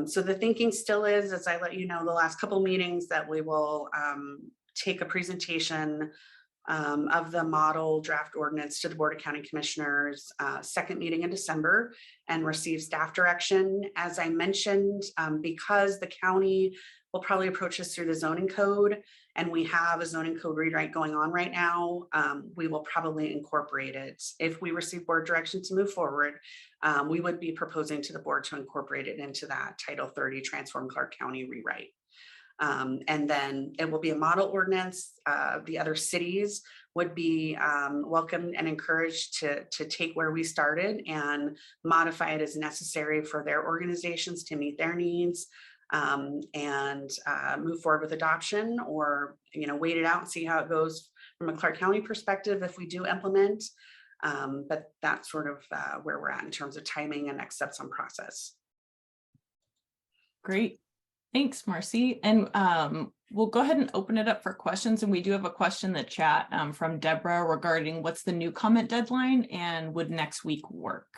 So the thinking still is, as I let you know, the last couple meetings, that we will take a presentation of the model draft ordinance to the Board of County Commissioners, second meeting in December, and receive staff direction. As I mentioned, because the county will probably approach us through the zoning code, and we have a zoning code rewrite going on right now, we will probably incorporate it. If we receive board direction to move forward, we would be proposing to the board to incorporate it into that Title 30 Transform Clark County rewrite. And then it will be a model ordinance. The other cities would be welcome and encouraged to take where we started and modify it as necessary for their organizations to meet their needs, and move forward with adoption, or wait it out and see how it goes from a Clark County perspective if we do implement. But that's sort of where we're at in terms of timing and next steps on process. Great. Thanks, Marci. And we'll go ahead and open it up for questions. And we do have a question in the chat from Deborah regarding what's the new comment deadline and would next week work?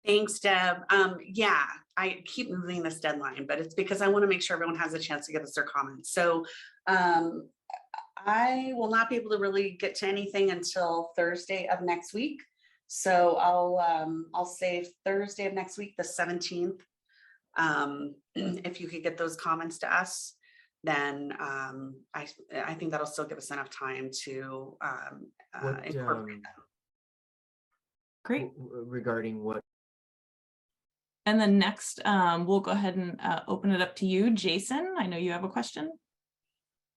Thanks, Deb. Yeah, I keep moving this deadline, but it's because I want to make sure everyone has a chance to give us their comments. So I will not be able to really get to anything until Thursday of next week. So I'll say Thursday of next week, the 17th. If you could get those comments to us, then I think that'll still give us enough time to incorporate them. Great. Regarding what? And then next, we'll go ahead and open it up to you, Jason. I know you have a question.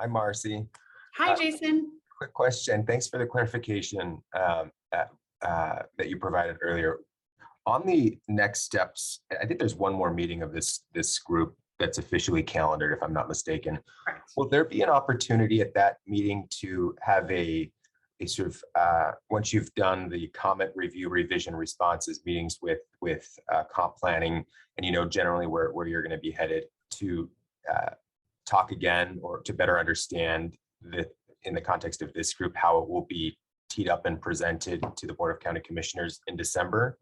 Hi, Marci. Hi, Jason. Quick question. Thanks for the clarification that you provided earlier. On the next steps, I think there's one more meeting of this group that's officially calendared, if I'm not mistaken. Right. Will there be an opportunity at that meeting to have a sort of, once you've done the comment review, revision, responses meetings with comp planning, and generally where you're going to be headed, to talk again, or to better understand in the context of this group, how it will be teed up and presented to the Board of County Commissioners in December?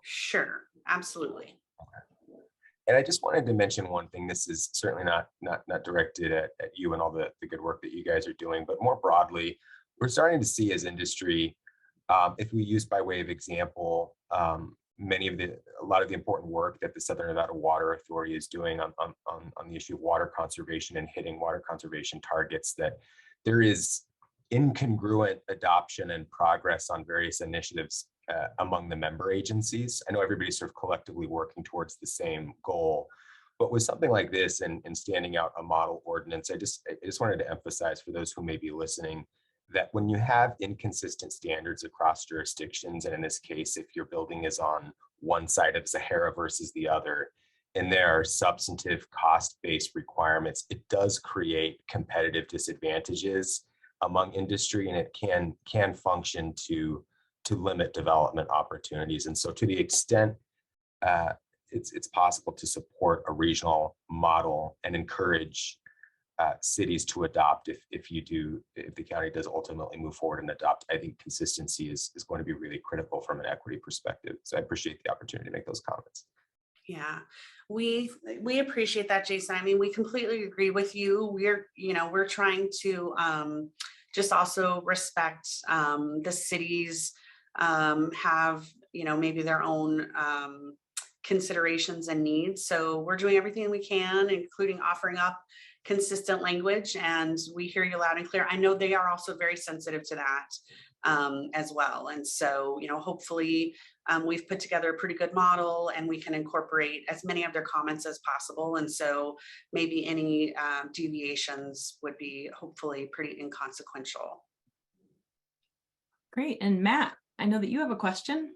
Sure, absolutely. And I just wanted to mention one thing. This is certainly not directed at you and all the good work that you guys are doing, but more broadly, we're starting to see as industry, if we use by way of example, a lot of the important work that the Southern Nevada Water Authority is doing on the issue of water conservation and hitting water conservation targets, that there is incongruent adoption and progress on various initiatives among the member agencies. I know everybody's sort of collectively working towards the same goal, but with something like this and standing out a model ordinance, I just wanted to emphasize for those who may be listening that when you have inconsistent standards across jurisdictions, and in this case, if your building is on one side of Sahara versus the other, and there are substantive cost-based requirements, it does create competitive disadvantages among industry, and it can function to limit development opportunities. And so to the extent it's possible to support a regional model and encourage cities to adopt, if the county does ultimately move forward and adopt, I think consistency is going to be really critical from an equity perspective. So I appreciate the opportunity to make those comments. Yeah, we appreciate that, Jason. I mean, we completely agree with you. We're trying to just also respect the cities have maybe their own considerations and needs. So we're doing everything we can, including offering up consistent language, and we hear you loud and clear. I know they are also very sensitive to that as well. And so, hopefully we've put together a pretty good model and we can incorporate as many of their comments as possible. And so maybe any deviations would be hopefully pretty inconsequential. Great. And Matt, I know that you have a question.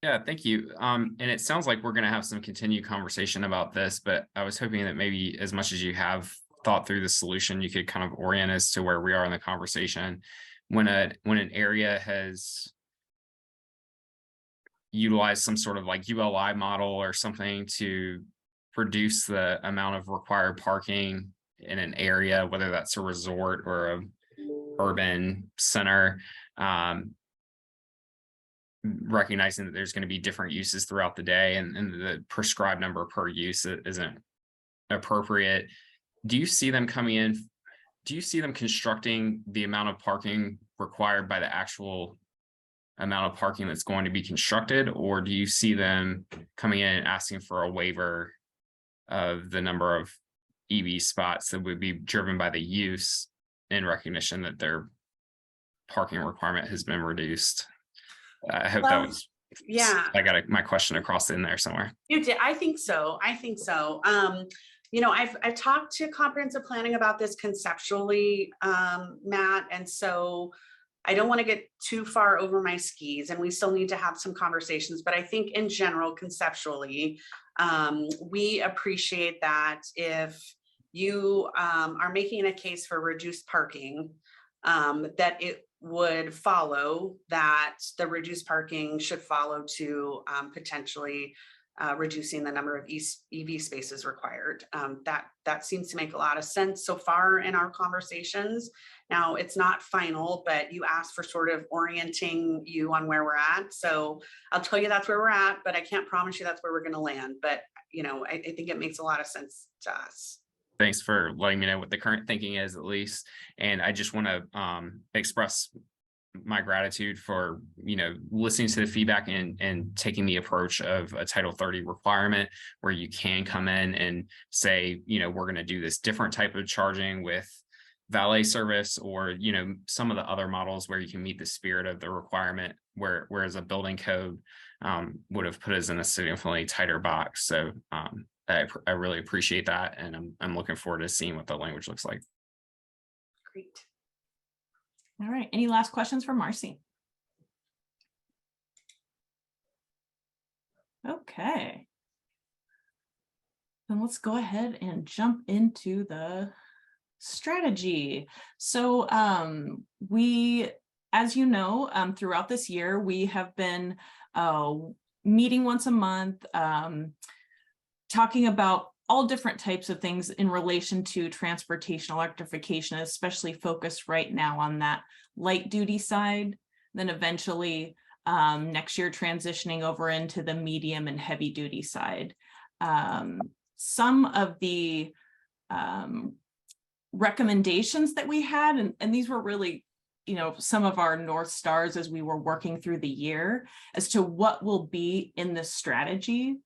Yeah, thank you. And it sounds like we're going to have some continued conversation about this, but I was hoping that maybe as much as you have thought through the solution, you could kind of orient us to where we are in the conversation. When an area has utilized some sort of like ULI model or something to reduce the amount of required parking in an area, whether that's a resort or a urban center, recognizing that there's going to be different uses throughout the day and the prescribed number per use isn't appropriate. Do you see them coming in? Do you see them constructing the amount of parking required by the actual amount of parking that's going to be constructed, or do you see them coming in and asking for a waiver of the number of EV spots that would be driven by the use in recognition that their parking requirement has been reduced? I hope that was, yeah. I got my question across in there somewhere. You did. I think so. I think so. You know, I've talked to comprehensive planning about this conceptually, Matt, and so I don't want to get too far over my skis, and we still need to have some conversations, but I think in general, conceptually, we appreciate that if you are making a case for reduced parking, that it would follow that the reduced parking should follow to potentially reducing the number of EV spaces required. That seems to make a lot of sense so far in our conversations. Now, it's not final, but you asked for sort of orienting you on where we're at. So I'll tell you that's where we're at, but I can't promise you that's where we're going to land. But, you know, I think it makes a lot of sense to us. Thanks for letting me know what the current thinking is, at least. And I just want to express my gratitude for, you know, listening to the feedback and taking the approach of a Title 30 requirement where you can come in and say, you know, we're going to do this different type of charging with valet service, or, you know, some of the other models where you can meet the spirit of the requirement, whereas a building code would have put us in a significantly tighter box. So I really appreciate that, and I'm looking forward to seeing what the language looks like. Great. All right. Any last questions for Marci? Okay. Then let's go ahead and jump into the strategy. So we, as you know, throughout this year, we have been meeting once a month, talking about all different types of things in relation to transportation electrification, especially focused right now on that light duty side, then eventually next year transitioning over into the medium and heavy duty side. Some of the recommendations that we had, and these were really, you know, some of our North Stars as we were working through the year as to what will be in this strategy.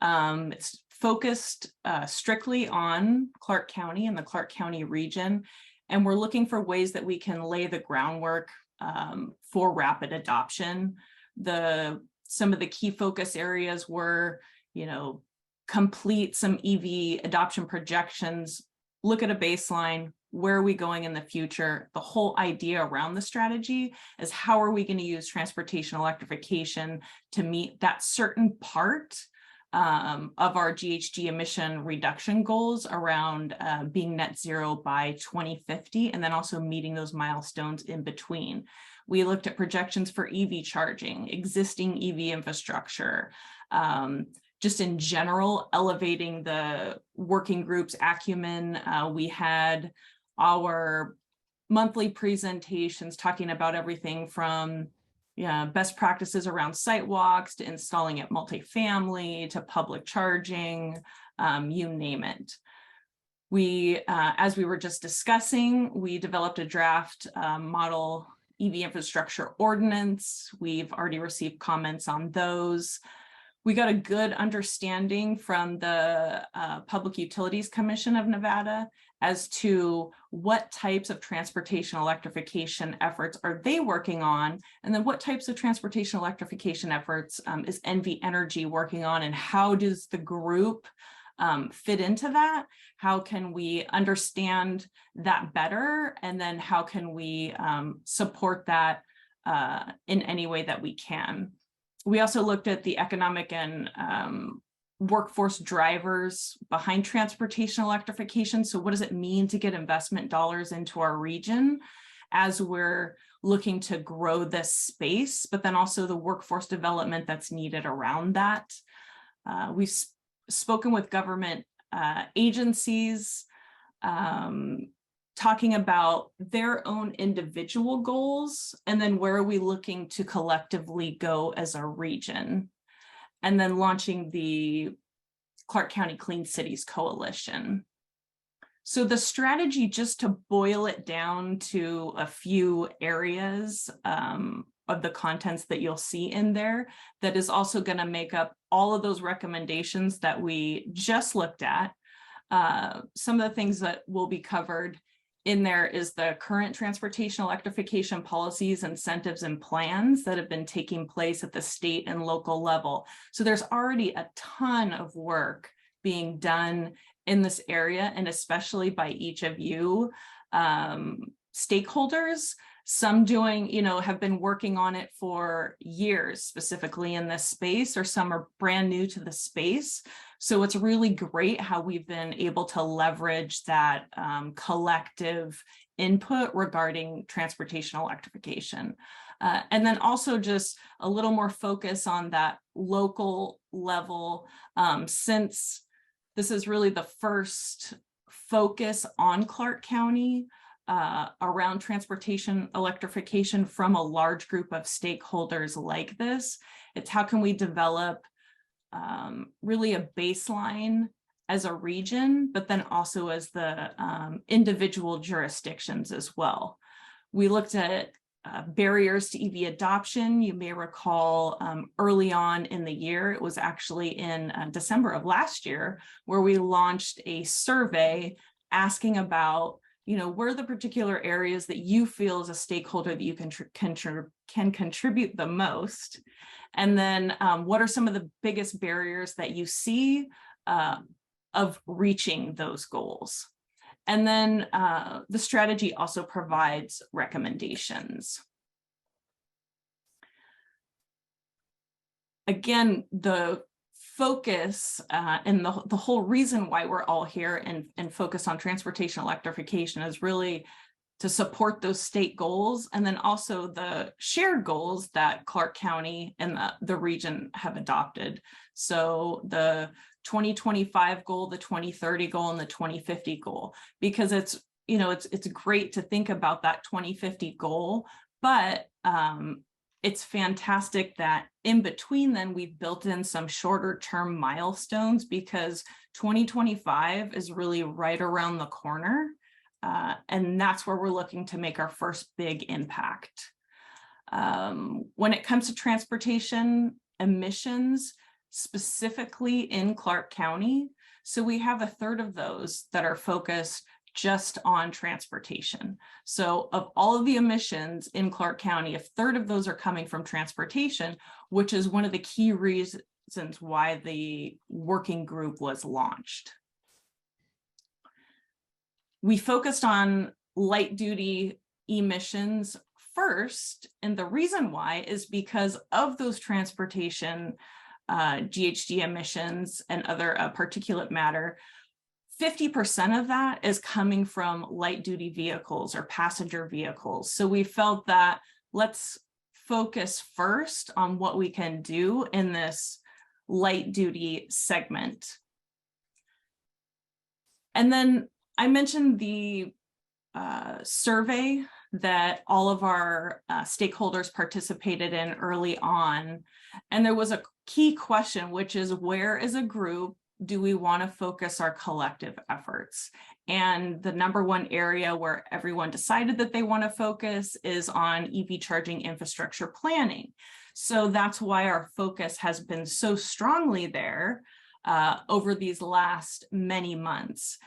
It's focused strictly on Clark County and the Clark County region, and we're looking for ways that we can lay the groundwork for rapid adoption. Some of the key focus areas were, you know, complete some EV adoption projections, look at a baseline, where are we going in the future? The whole idea around the strategy is how are we going to use transportation electrification to meet that certain part of our GHG emission reduction goals around being net zero by 2050, and then also meeting those milestones in between. We looked at projections for EV charging, existing EV infrastructure, just in general, elevating the working group's acumen. We had our monthly presentations talking about everything from best practices around site walks to installing at multifamily to public charging, you name it. We, as we were just discussing, we developed a draft model EV infrastructure ordinance. We've already received comments on those. We got a good understanding from the Public Utilities Commission of Nevada as to what types of transportation electrification efforts are they working on, and then what types of transportation electrification efforts is NV Energy working on, and how does the group fit into that? How can we understand that better? And then how can we support that in any way that we can? We also looked at the economic and workforce drivers behind transportation electrification. So what does it mean to get investment dollars into our region as we're looking to grow this space, but then also the workforce development that's needed around that. We've spoken with government agencies, talking about their own individual goals, and then where are we looking to collectively go as a region, and then launching the Clark County Clean Cities Coalition. So the strategy, just to boil it down to a few areas of the contents that you'll see in there, that is also going to make up all of those recommendations that we just looked at. Some of the things that will be covered in there is the current transportation electrification policies, incentives, and plans that have been taking place at the state and local level. So there's already a ton of work being done in this area, and especially by each of you stakeholders. Some doing, have been working on it for years, specifically in this space, or some are brand new to the space. So it's really great how we've been able to leverage that collective input regarding transportation electrification. And then also just a little more focus on that local level, since this is really the first focus on Clark County around transportation electrification from a large group of stakeholders like this. It's how can we develop really a baseline as a region, but then also as the individual jurisdictions as well. We looked at barriers to EV adoption. You may recall early on in the year, it was actually in December of last year, where we launched a survey asking about, where are the particular areas that you feel as a stakeholder that you can contribute the most? And then what are some of the biggest barriers that you see of reaching those goals? And then the strategy also provides recommendations. Again, the focus and the whole reason why we're all here and focus on transportation electrification is really to support those state goals, and then also the shared goals that Clark County and the region have adopted. So the 2025 goal, the 2030 goal, and the 2050 goal, because it's great to think about that 2050 goal, but it's fantastic that in between then we've built in some shorter term milestones, because 2025 is really right around the corner. And that's where we're looking to make our first big impact. When it comes to transportation emissions, specifically in Clark County, so we have a third of those that are focused just on transportation. So of all of the emissions in Clark County, a third of those are coming from transportation, which is one of the key reasons why the working group was launched. We focused on light duty emissions first, and the reason why is because of those transportation GHG emissions and other particulate matter. 50% of that is coming from light duty vehicles or passenger vehicles. So we felt that let's focus first on what we can do in this light duty segment. And then I mentioned the survey that all of our stakeholders participated in early on. And there was a key question, which is, where as a group do we want to focus our collective efforts? And the number one area where everyone decided that they want to focus is on EV charging infrastructure planning. So that's why our focus has been so strongly there over these last many months.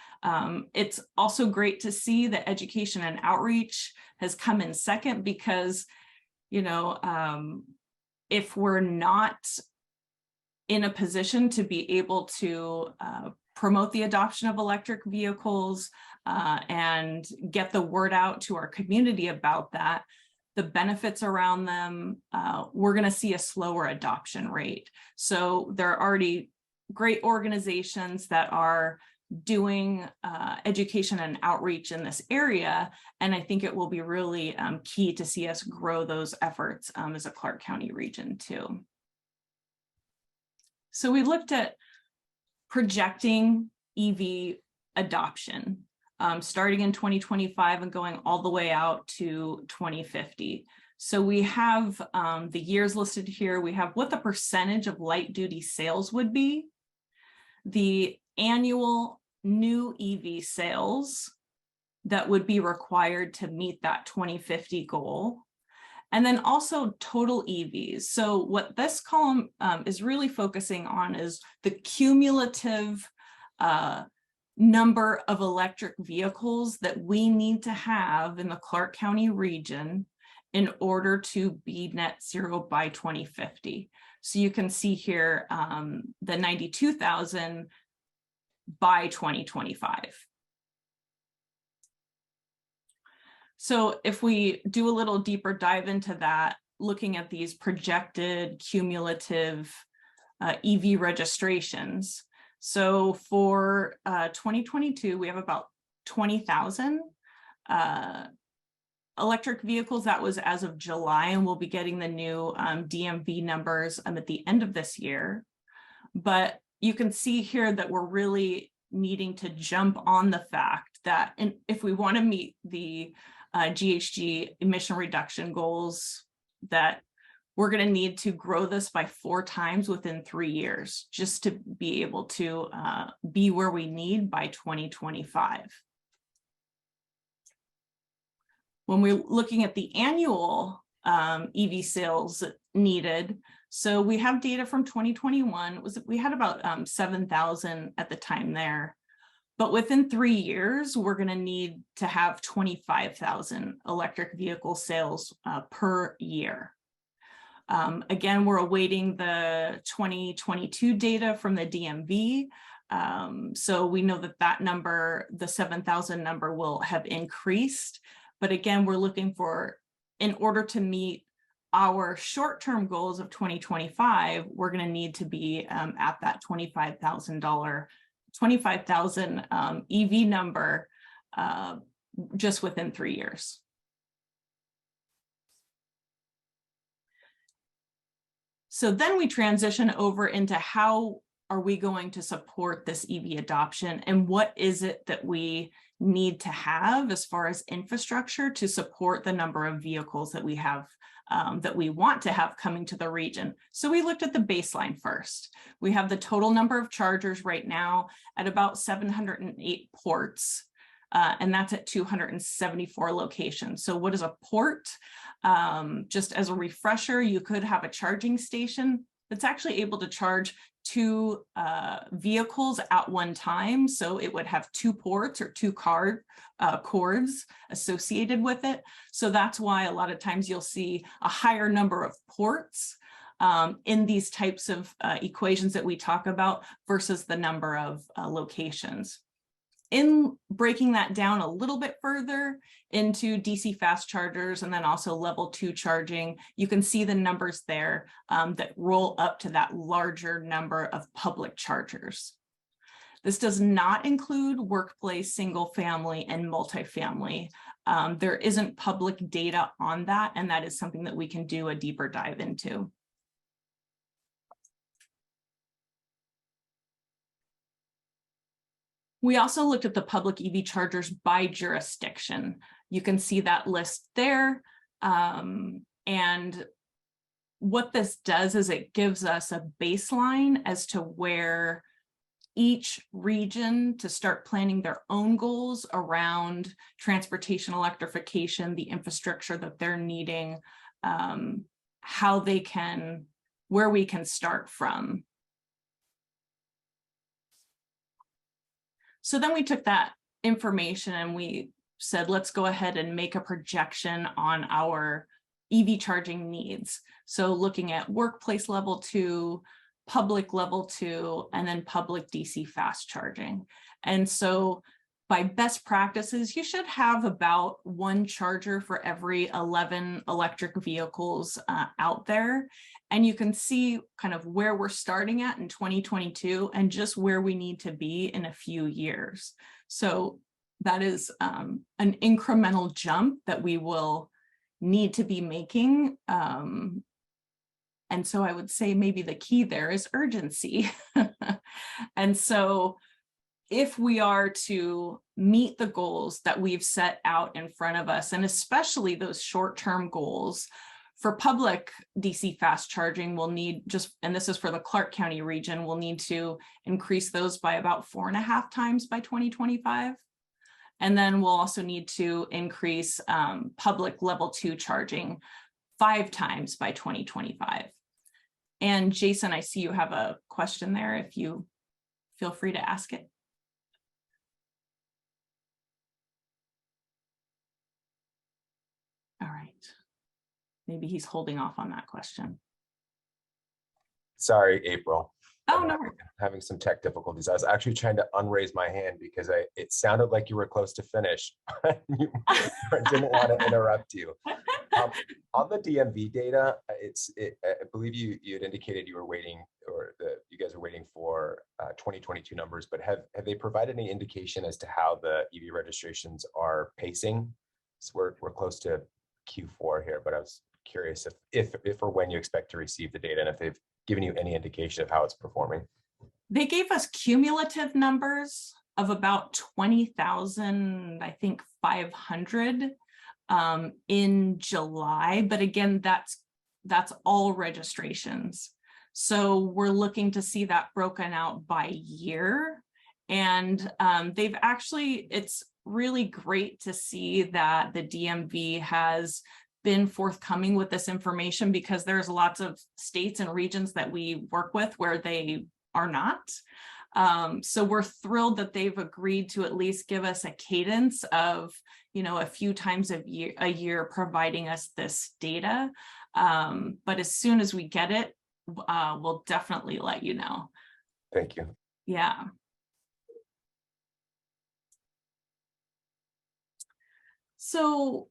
It's also great to see that education and outreach has come in second, because, if we're not in a position to be able to promote the adoption of electric vehicles and get the word out to our community about that, the benefits around them, we're going to see a slower adoption rate. So there are already great organizations that are doing education and outreach in this area. And I think it will be really key to see us grow those efforts as a Clark County region too. So we looked at projecting EV adoption starting in 2025 and going all the way out to 2050. So we have the years listed here. We have what the percentage of light duty sales would be, the annual new EV sales that would be required to meet that 2050 goal, and then also total EVs. So what this column is really focusing on is the cumulative number of electric vehicles that we need to have in the Clark County region in order to be net zero by 2050. So you can see here the 92,000 by 2025. So if we do a little deeper dive into that, looking at these projected cumulative EV registrations. So for 2022, we have about 20,000 electric vehicles. That was as of July, and we'll be getting the new DMV numbers at the end of this year. But you can see here that we're really needing to jump on the fact that if we want to meet the GHG emission reduction goals, that we're going to need to grow this by 4 times within 3 years just to be able to be where we need by 2025. When we're looking at the annual EV sales needed, so we have data from 2021. We had about 7,000 at the time there. But within 3 years, we're going to need to have 25,000 electric vehicle sales per year. Again, we're awaiting the 2022 data from the DMV. So we know that that number, the 7,000 number, will have increased. But again, we're looking for, in order to meet our short-term goals of 2025, we're going to need to be at that $25,000 EV number just within 3 years. So then we transition over into how are we going to support this EV adoption, and what is it that we need to have as far as infrastructure to support the number of vehicles that we have, that we want to have coming to the region. So we looked at the baseline first. We have the total number of chargers right now at about 708 ports, and that's at 274 locations. So what is a port? Just as a refresher, you could have a charging station that's actually able to charge 2 vehicles at one time. So it would have 2 ports or 2 cords associated with it. So that's why a lot of times you'll see a higher number of ports in these types of equations that we talk about versus the number of locations. In breaking that down a little bit further into DC fast chargers and then also level 2 charging, you can see the numbers there that roll up to that larger number of public chargers. This does not include workplace, single family, and multifamily. There isn't public data on that, and that is something that we can do a deeper dive into. We also looked at the public EV chargers by jurisdiction. You can see that list there. And what this does is it gives us a baseline as to where each region to start planning their own goals around transportation electrification, the infrastructure that they're needing, how they can, where we can start from. So then we took that information and we said, let's go ahead and make a projection on our EV charging needs. So looking at workplace level 2, public level 2, and then public DC fast charging. And so by best practices, you should have about 1 charger for every 11 electric vehicles out there. And you can see kind of where we're starting at in 2022 and just where we need to be in a few years. So that is an incremental jump that we will need to be making. And so I would say maybe the key there is urgency. And so if we are to meet the goals that we've set out in front of us, and especially those short-term goals, for public DC fast charging, we'll need and this is for the Clark County region, we'll need to increase those by about 4.5 times by 2025. And then we'll also need to increase public level 2 charging 5 times by 2025. And Jason, I see you have a question there. If you feel free to ask it. All right. Maybe he's holding off on that question. Sorry, April. Oh, no. Having some tech difficulties. I was actually trying to unraise my hand because it sounded like you were close to finish. I didn't want to interrupt you. On the DMV data, I believe you had indicated you were waiting, or you guys are waiting for 2022 numbers, but have they provided any indication as to how the EV registrations are pacing? So we're close to Q4 here, but I was curious if or when you expect to receive the data, and if they've given you any indication of how it's performing. They gave us cumulative numbers of about 20,000, I think 500 in July. But again, that's all registrations. So we're looking to see that broken out by year. And they've actually, it's really great to see that the DMV has been forthcoming with this information, because there's lots of states and regions that we work with where they are not. So we're thrilled that they've agreed to at least give us a cadence of, a few times a year providing us this data. But as soon as we get it, we'll definitely let you know. Thank you. Yeah. So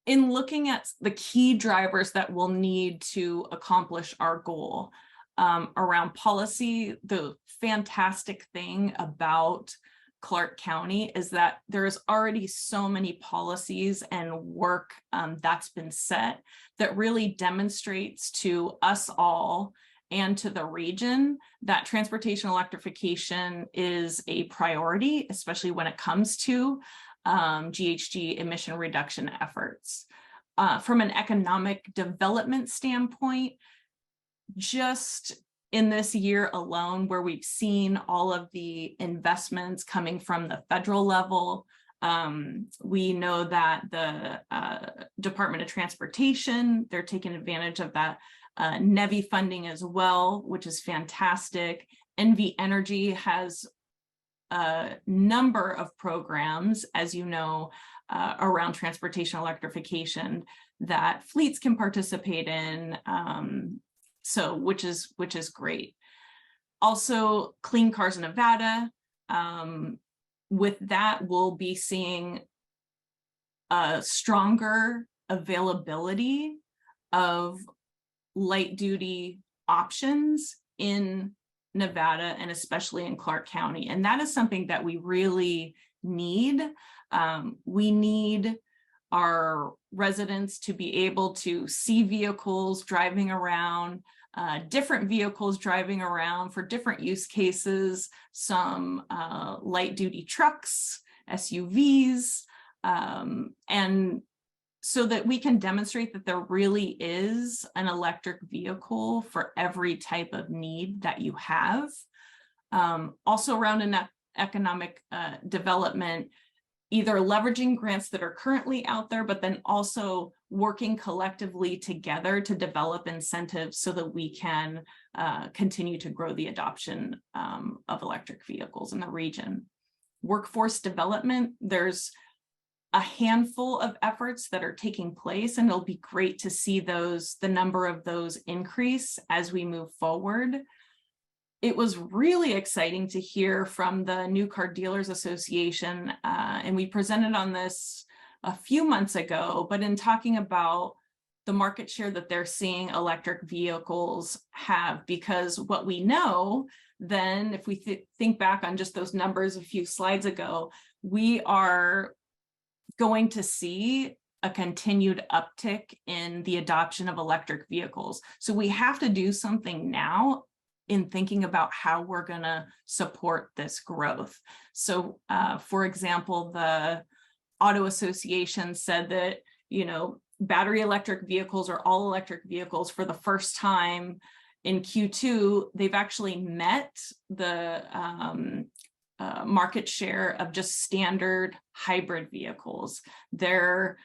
in looking at the key drivers that we'll need to accomplish our goal around policy, the fantastic thing about Clark County is that there's already so many policies and work that's been set that really demonstrates to us all and to the region that transportation electrification is a priority, especially when it comes to GHG emission reduction efforts. From an economic development standpoint, just in this year alone, where we've seen all of the investments coming from the federal level, we know that the Department of Transportation, they're taking advantage of that NEVI funding as well, which is fantastic. NV Energy has a number of programs, as you know, around transportation electrification that fleets can participate in, so which is great. Also, Clean Cars in Nevada, with that, we'll be seeing a stronger availability of light duty options in Nevada, and especially in Clark County. And that is something that we really need. We need our residents to be able to see vehicles driving around, different vehicles driving around for different use cases, some light duty trucks, SUVs, and so that we can demonstrate that there really is an electric vehicle for every type of need that you have. Also around in that economic development, either leveraging grants that are currently out there, but then also working collectively together to develop incentives so that we can continue to grow the adoption of electric vehicles in the region. Workforce development, there's a handful of efforts that are taking place, and it'll be great to see the number of those increase as we move forward. it was really exciting to hear from the New Car Dealers Association, and we presented on this a few months ago, but in talking about the market share that they're seeing electric vehicles have, because what we know then, if we think back on just those numbers a few slides ago, we are going to see a continued uptick in the adoption of electric vehicles. So we have to do something now in thinking about how we're going to support this growth. So for example, the Auto Association said that, you know, battery electric vehicles or all electric vehicles for the first time in Q2, they've actually met the market share of just standard hybrid vehicles. The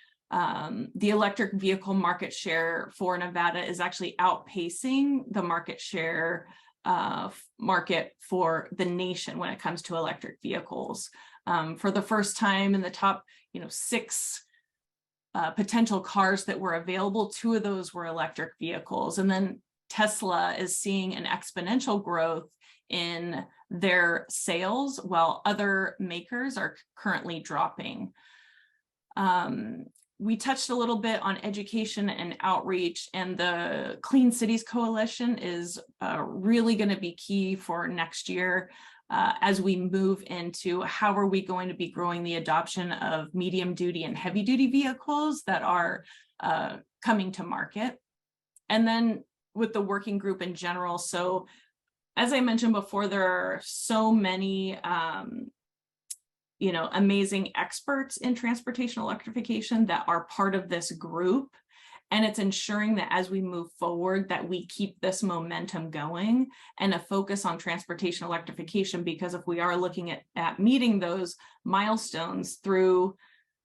electric vehicle market share for Nevada is actually outpacing the market share market for the nation when it comes to electric vehicles. For the first time in the top, 6 potential cars that were available, 2 of those were electric vehicles. And then Tesla is seeing an exponential growth in their sales while other makers are currently dropping. We touched a little bit on education and outreach, and the Clean Cities Coalition is really going to be key for next year as we move into how are we going to be growing the adoption of medium duty and heavy duty vehicles that are coming to market. And then with the working group in general. So as I mentioned before, there are so many amazing experts in transportation electrification that are part of this group. And it's ensuring that as we move forward, that we keep this momentum going and a focus on transportation electrification, because if we are looking at meeting those milestones through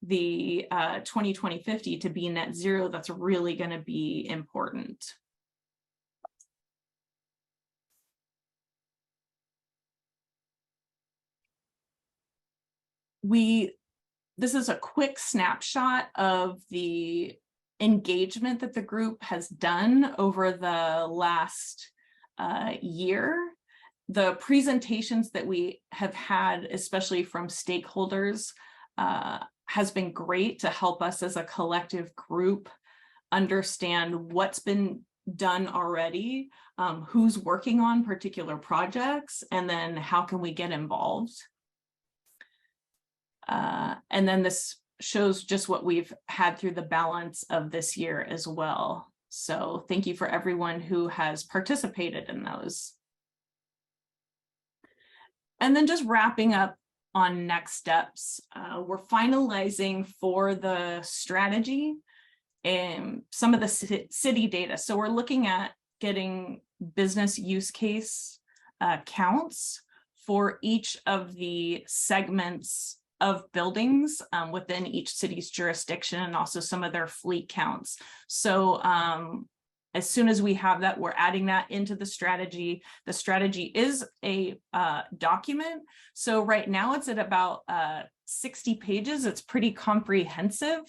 the 2050 to be net zero, that's really going to be important. This is a quick snapshot of the engagement that the group has done over the last year. The presentations that we have had, especially from stakeholders, has been great to help us as a collective group understand what's been done already, who's working on particular projects, and then how can we get involved. And then this shows just what we've had through the balance of this year as well. So thank you for everyone who has participated in those. And then just wrapping up on next steps, we're finalizing for the strategy and some of the city data. So we're looking at getting business use case counts for each of the segments of buildings within each city's jurisdiction, and also some of their fleet counts. So as soon as we have that, we're adding that into the strategy. The strategy is a document. So right now it's at about 60 pages. It's pretty comprehensive.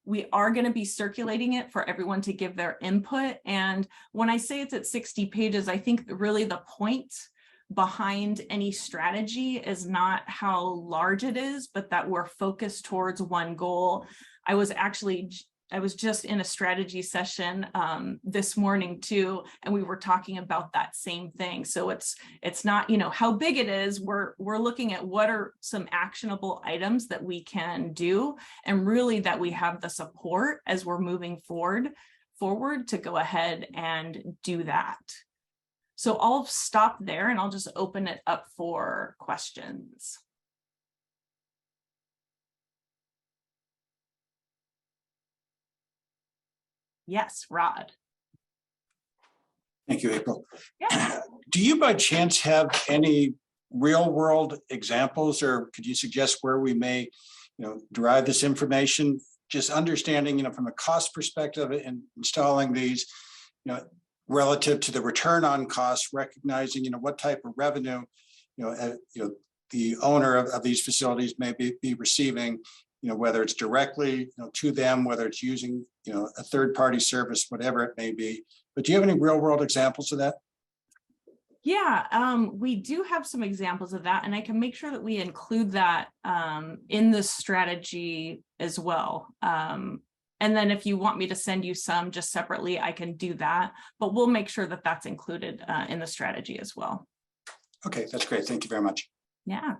We are going to be circulating it for everyone to give their input. And when I say it's at 60 pages, I think really the point behind any strategy is not how large it is, but that we're focused towards one goal. I was just in a strategy session this morning too, and we were talking about that same thing. So it's not, how big it is. We're looking at what are some actionable items that we can do, and really that we have the support as we're moving forward to go ahead and do that. So I'll stop there and I'll just open it up for questions. Yes, Rod. Thank you, April. Yeah. Do you by chance have any real world examples, or could you suggest where we may, derive this information? Just understanding, from a cost perspective and installing these, relative to the return on costs, recognizing, what type of revenue, the owner of these facilities may be receiving, whether it's directly, to them, whether it's using, a third-party service, whatever it may be. But do you have any real-world examples of that? Yeah, we do have some examples of that, and I can make sure that we include that in the strategy as well. And then if you want me to send you some just separately, I can do that, but we'll make sure that that's included in the strategy as well. Okay, that's great. Thank you very much. Yeah.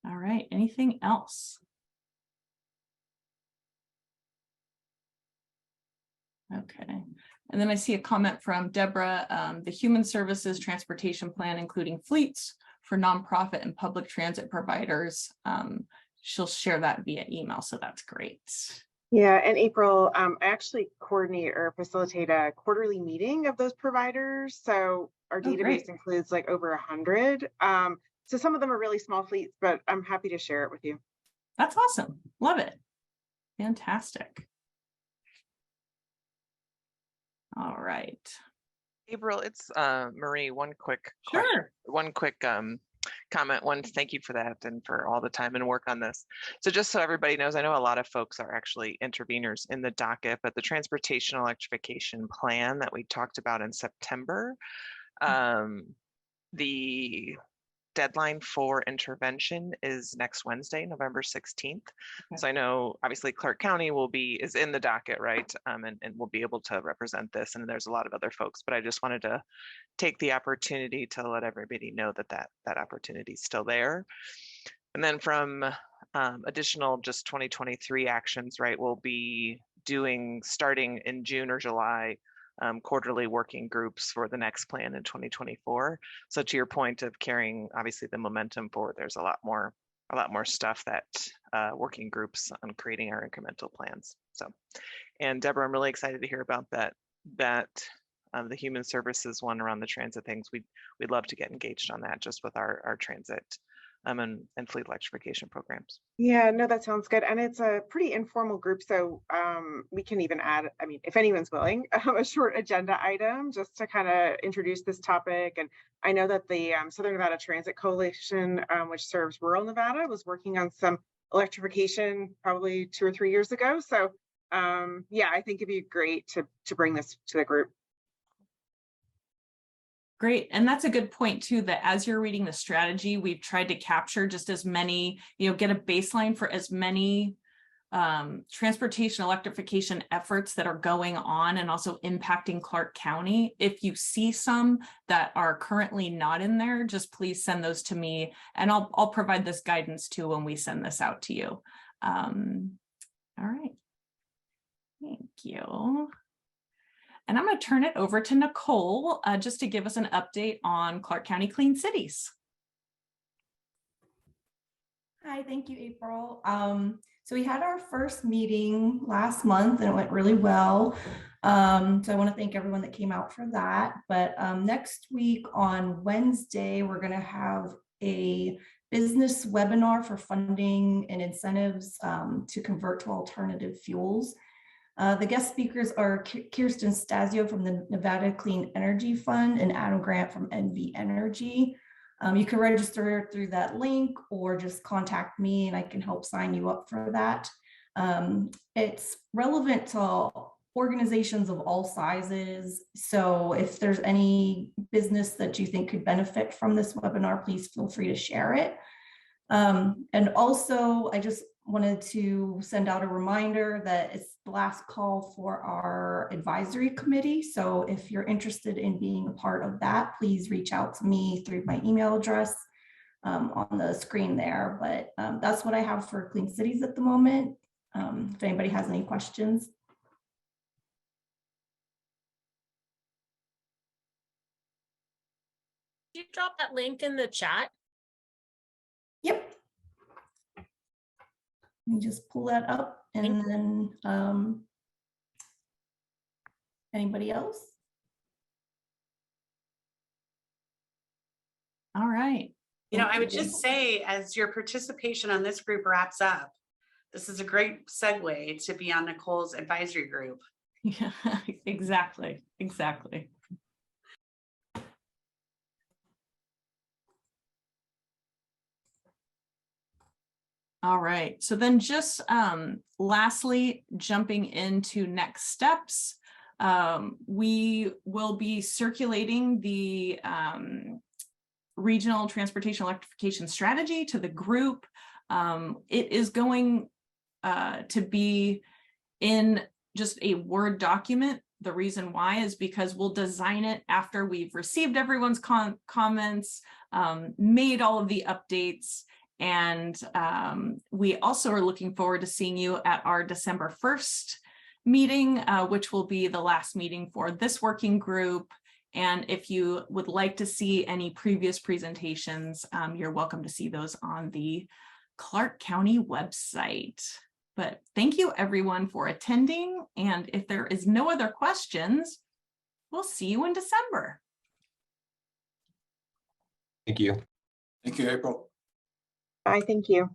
All right, anything else? Okay, and then I see a comment from Deborah, the Human Services Transportation Plan, including fleets for nonprofit and public transit providers. She'll share that via email, so that's great. Yeah, and April, I actually coordinate or facilitate a quarterly meeting of those providers. So our database great. includes like over 100. So some of them are really small fleets, but I'm happy to share it with you. That's awesome. Love it. Fantastic. All right. April, it's Marie. One quick comment. One, thank you for that and for all the time and work on this. So just so everybody knows, I know a lot of folks are actually interveners in the docket, but the transportation electrification plan that we talked about in September, the deadline for intervention is next Wednesday, November 16th. Okay. So I know obviously Clark County is in the docket, right? And will be able to represent this, and there's a lot of other folks, but I just wanted to take the opportunity to let everybody know that opportunity is still there. And then from additional just 2023 actions, right, we'll be starting in June or July, quarterly working groups for the next plan in 2024. So to your point of carrying obviously the momentum forward, there's a lot more stuff that working groups on creating our incremental plans. So, and Deborah, I'm really excited to hear about that the human services one around the transit things. We'd love to get engaged on that just with our transit and fleet electrification programs. Yeah, no, that sounds good. And it's a pretty informal group. So we can even add, I mean, if anyone's willing, a short agenda item just to kind of introduce this topic. And I know that the Southern Nevada Transit Coalition, which serves rural Nevada, was working on some electrification probably 2 or 3 years ago. So yeah, I think it'd be great to bring this to the group. Great. And that's a good point too, that as you're reading the strategy, we've tried to capture just as many, get a baseline for as many transportation electrification efforts that are going on and also impacting Clark County. If you see some that are currently not in there, just please send those to me and I'll provide this guidance too when we send this out to you. All right. Thank you. And I'm going to turn it over to Nicole just to give us an update on Clark County Clean Cities. Hi, thank you, April. So we had our first meeting last month and it went really well. So I want to thank everyone that came out for that. But next week on Wednesday, we're going to have a business webinar for funding and incentives to convert to alternative fuels. The guest speakers are Kirsten Stasio from the Nevada Clean Energy Fund and Adam Grant from NV Energy. You can register through that link or just contact me and I can help sign you up for that. It's relevant to organizations of all sizes. So if there's any business that you think could benefit from this webinar, please feel free to share it. And also, I just wanted to send out a reminder that it's the last call for our advisory committee. So if you're interested in being a part of that, please reach out to me through my email address on the screen there. But that's what I have for Clean Cities at the moment. If anybody has any questions. Did you drop that link in the chat? Yep. Let me just pull that up and then anybody else? All right. I would just say as your participation on this group wraps up, this is a great segue to be on Nicole's advisory group. Yeah, exactly. All right, so then just lastly, jumping into next steps. We will be circulating the regional transportation electrification strategy to the group. It is going to be in just a Word document. The reason why is because we'll design it after we've received everyone's comments, made all of the updates, and we also are looking forward to seeing you at our December 1st meeting, which will be the last meeting for this working group. And if you would like to see any previous presentations, you're welcome to see those on the Clark County website. But thank you everyone for attending. And if there is no other questions, we'll see you in December. Thank you. Thank you, April. Bye, thank you.